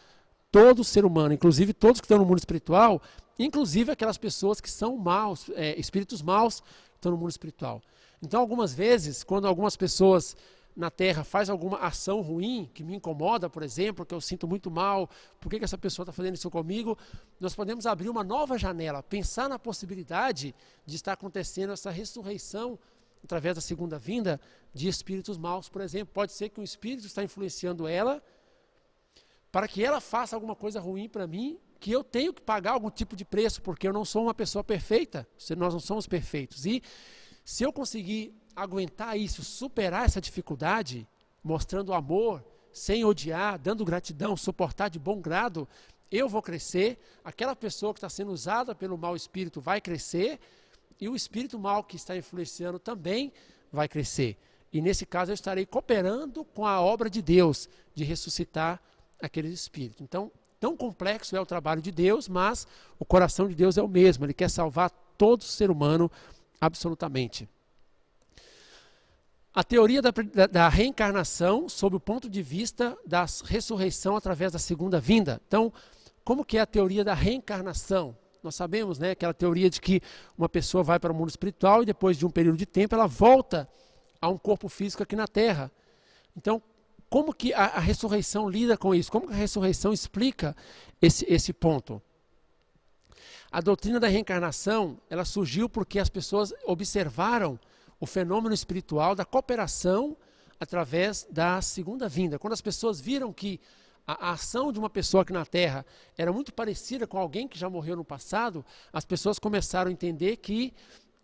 todo ser humano, inclusive todos que estão no mundo espiritual, inclusive aquelas pessoas que são maus, espíritos maus que estão no mundo espiritual. Então, algumas vezes, quando algumas pessoas na Terra faz alguma ação ruim, que me incomoda, por exemplo, que eu sinto muito mal, por que essa pessoa está fazendo isso comigo, nós podemos abrir uma nova janela, pensar na possibilidade de estar acontecendo essa ressurreição através da segunda vinda de espíritos maus, por exemplo. Pode ser que um espírito está influenciando ela para que ela faça alguma coisa ruim para mim, que eu tenho que pagar algum tipo de preço, porque eu não sou uma pessoa perfeita, nós não somos perfeitos. E se eu conseguir aguentar isso, superar essa dificuldade, mostrando amor, sem odiar, dando gratidão, suportar de bom grado, eu vou crescer, aquela pessoa que está sendo usada pelo mau espírito vai crescer, e o espírito mau que está influenciando também vai crescer. E nesse caso eu estarei cooperando com a obra de Deus, de ressuscitar aquele espírito. Então, tão complexo é o trabalho de Deus, mas o coração de Deus é o mesmo, Ele quer salvar todo ser humano absolutamente. A teoria da reencarnação sob o ponto de vista da ressurreição através da segunda vinda. Então, como que é a teoria da reencarnação? Nós sabemos, né, aquela teoria de que uma pessoa vai para o mundo espiritual e depois de um período de tempo ela volta a um corpo físico aqui na Terra. Então, como que a ressurreição lida com isso? Como que a ressurreição explica esse ponto? A doutrina da reencarnação, ela surgiu porque as pessoas observaram o fenômeno espiritual da cooperação através da segunda vinda. Quando as pessoas viram que a ação de uma pessoa aqui na Terra era muito parecida com alguém que já morreu no passado, as pessoas começaram a entender que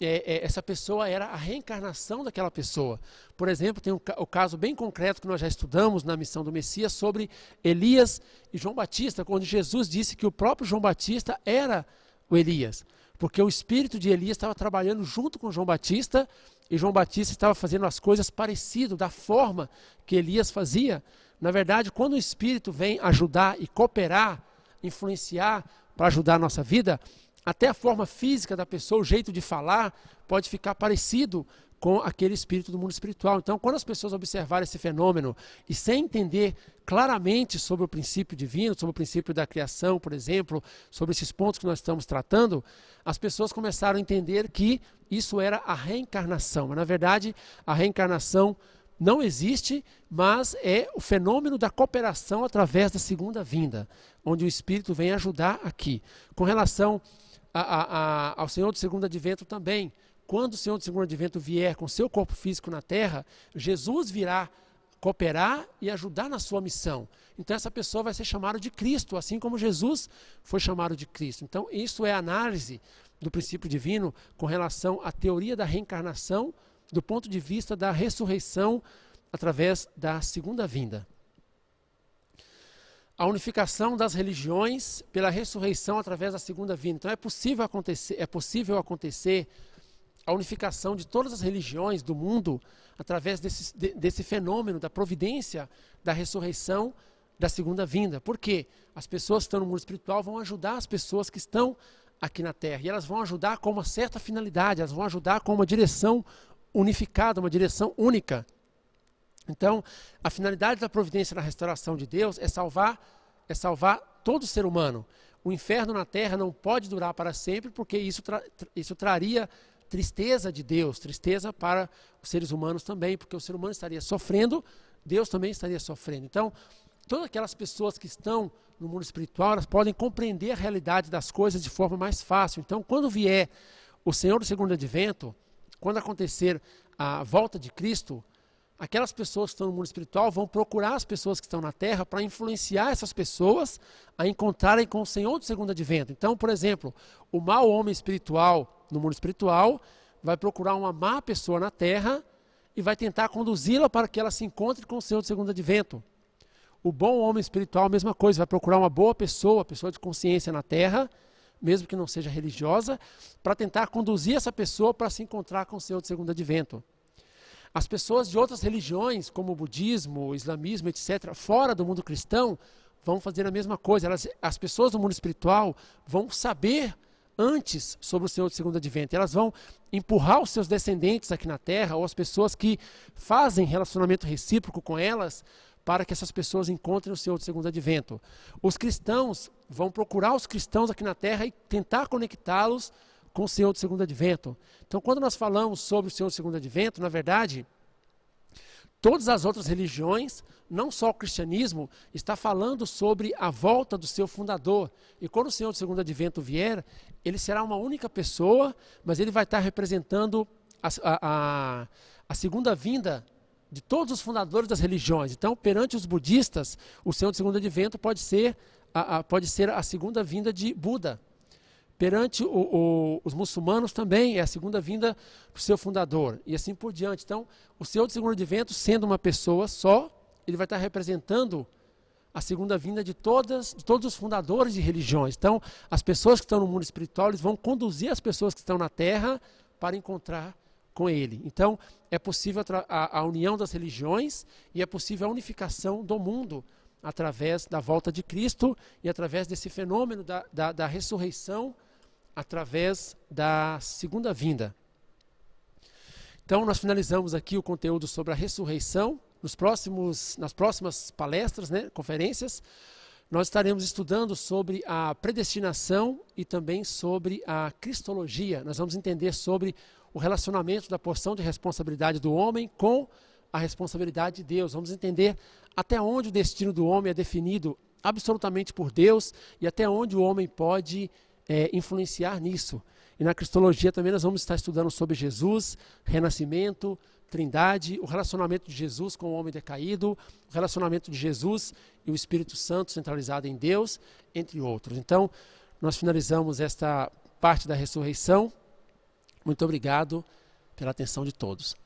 essa pessoa era a reencarnação daquela pessoa. Por exemplo, tem o caso bem concreto que nós já estudamos na Missão do Messias sobre Elias e João Batista, onde Jesus disse que o próprio João Batista era o Elias, porque o espírito de Elias estava trabalhando junto com João Batista, e João Batista estava fazendo as coisas parecido, da forma que Elias fazia. Na verdade, quando o espírito vem ajudar e cooperar, influenciar para ajudar a nossa vida, até a forma física da pessoa, o jeito de falar, pode ficar parecido com aquele espírito do mundo espiritual. Então, quando as pessoas observarem esse fenômeno e sem entender claramente sobre o princípio divino, sobre o princípio da criação, por exemplo, sobre esses pontos que nós estamos tratando, as pessoas começaram a entender que isso era a reencarnação. Mas, na verdade, a reencarnação não existe, mas é o fenômeno da cooperação através da segunda vinda, onde o Espírito vem ajudar aqui. Com relação ao Senhor do segundo advento também, quando o Senhor do segundo advento vier com seu corpo físico na terra, Jesus virá cooperar e ajudar na sua missão. Então essa pessoa vai ser chamada de Cristo, assim como Jesus foi chamado de Cristo. Então isso é a análise do princípio divino com relação à teoria da reencarnação do ponto de vista da ressurreição através da segunda vinda. A unificação das religiões pela ressurreição através da segunda vinda. Então é possível acontecer a unificação de todas as religiões do mundo através desse fenômeno da providência da ressurreição da segunda vinda. Por quê? As pessoas que estão no mundo espiritual vão ajudar as pessoas que estão aqui na Terra. E elas vão ajudar com uma certa finalidade, elas vão ajudar com uma direção unificada, uma direção única. Então, a finalidade da providência da restauração de Deus é salvar todo ser humano. O inferno na Terra não pode durar para sempre, porque isso traria tristeza de Deus, tristeza para os seres humanos também, porque o ser humano estaria sofrendo, Deus também estaria sofrendo. Então, todas aquelas pessoas que estão no mundo espiritual, elas podem compreender a realidade das coisas de forma mais fácil. Então, quando vier o Senhor do segundo advento, quando acontecer a volta de Cristo, aquelas pessoas que estão no mundo espiritual vão procurar as pessoas que estão na Terra para influenciar essas pessoas a encontrarem com o Senhor do segundo advento. Então, por exemplo, o mau homem espiritual no mundo espiritual vai procurar uma má pessoa na Terra e vai tentar conduzi-la para que ela se encontre com o Senhor do segundo advento. O bom homem espiritual, a mesma coisa, vai procurar uma boa pessoa de consciência na Terra, mesmo que não seja religiosa, para tentar conduzir essa pessoa para se encontrar com o Senhor do segundo advento. As pessoas de outras religiões, como o budismo, o islamismo, etc., fora do mundo cristão, vão fazer a mesma coisa. As pessoas do mundo espiritual vão saber antes sobre o Senhor do segundo advento. Elas vão empurrar os seus descendentes aqui na terra, ou as pessoas que fazem relacionamento recíproco com elas, para que essas pessoas encontrem o Senhor do segundo advento. Os cristãos vão procurar os cristãos aqui na terra e tentar conectá-los com o Senhor do segundo advento. Então, quando nós falamos sobre o Senhor do segundo advento, na verdade, todas as outras religiões, não só o cristianismo, está falando sobre a volta do seu fundador. E quando o Senhor do segundo advento vier, ele será uma única pessoa, mas ele vai estar representando a segunda vinda de todos os fundadores das religiões. Então, perante os budistas, o Senhor do segundo advento pode ser a segunda vinda de Buda. Perante os muçulmanos também é a segunda vinda do seu fundador, e assim por diante. Então, o Senhor do segundo advento, sendo uma pessoa só, ele vai estar representando a segunda vinda de todos os fundadores de religiões. Então, as pessoas que estão no mundo espiritual, eles vão conduzir as pessoas que estão na terra para encontrar com ele. Então, é possível a união das religiões e é possível a unificação do mundo através da volta de Cristo e através desse fenômeno da ressurreição, através da segunda vinda. Então, nós finalizamos aqui o conteúdo sobre a ressurreição. Nas próximas palestras, conferências, nós estaremos estudando sobre a predestinação e também sobre a cristologia. Nós vamos entender sobre o relacionamento da porção de responsabilidade do homem com a responsabilidade de Deus. Vamos entender até onde o destino do homem é definido absolutamente por Deus e até onde o homem pode influenciar nisso. E na cristologia também nós vamos estar estudando sobre Jesus, renascimento, trindade, o relacionamento de Jesus com o homem decaído, o relacionamento de Jesus e o Espírito Santo centralizado em Deus, entre outros. Então, nós finalizamos esta parte da ressurreição. Muito obrigado pela atenção de todos.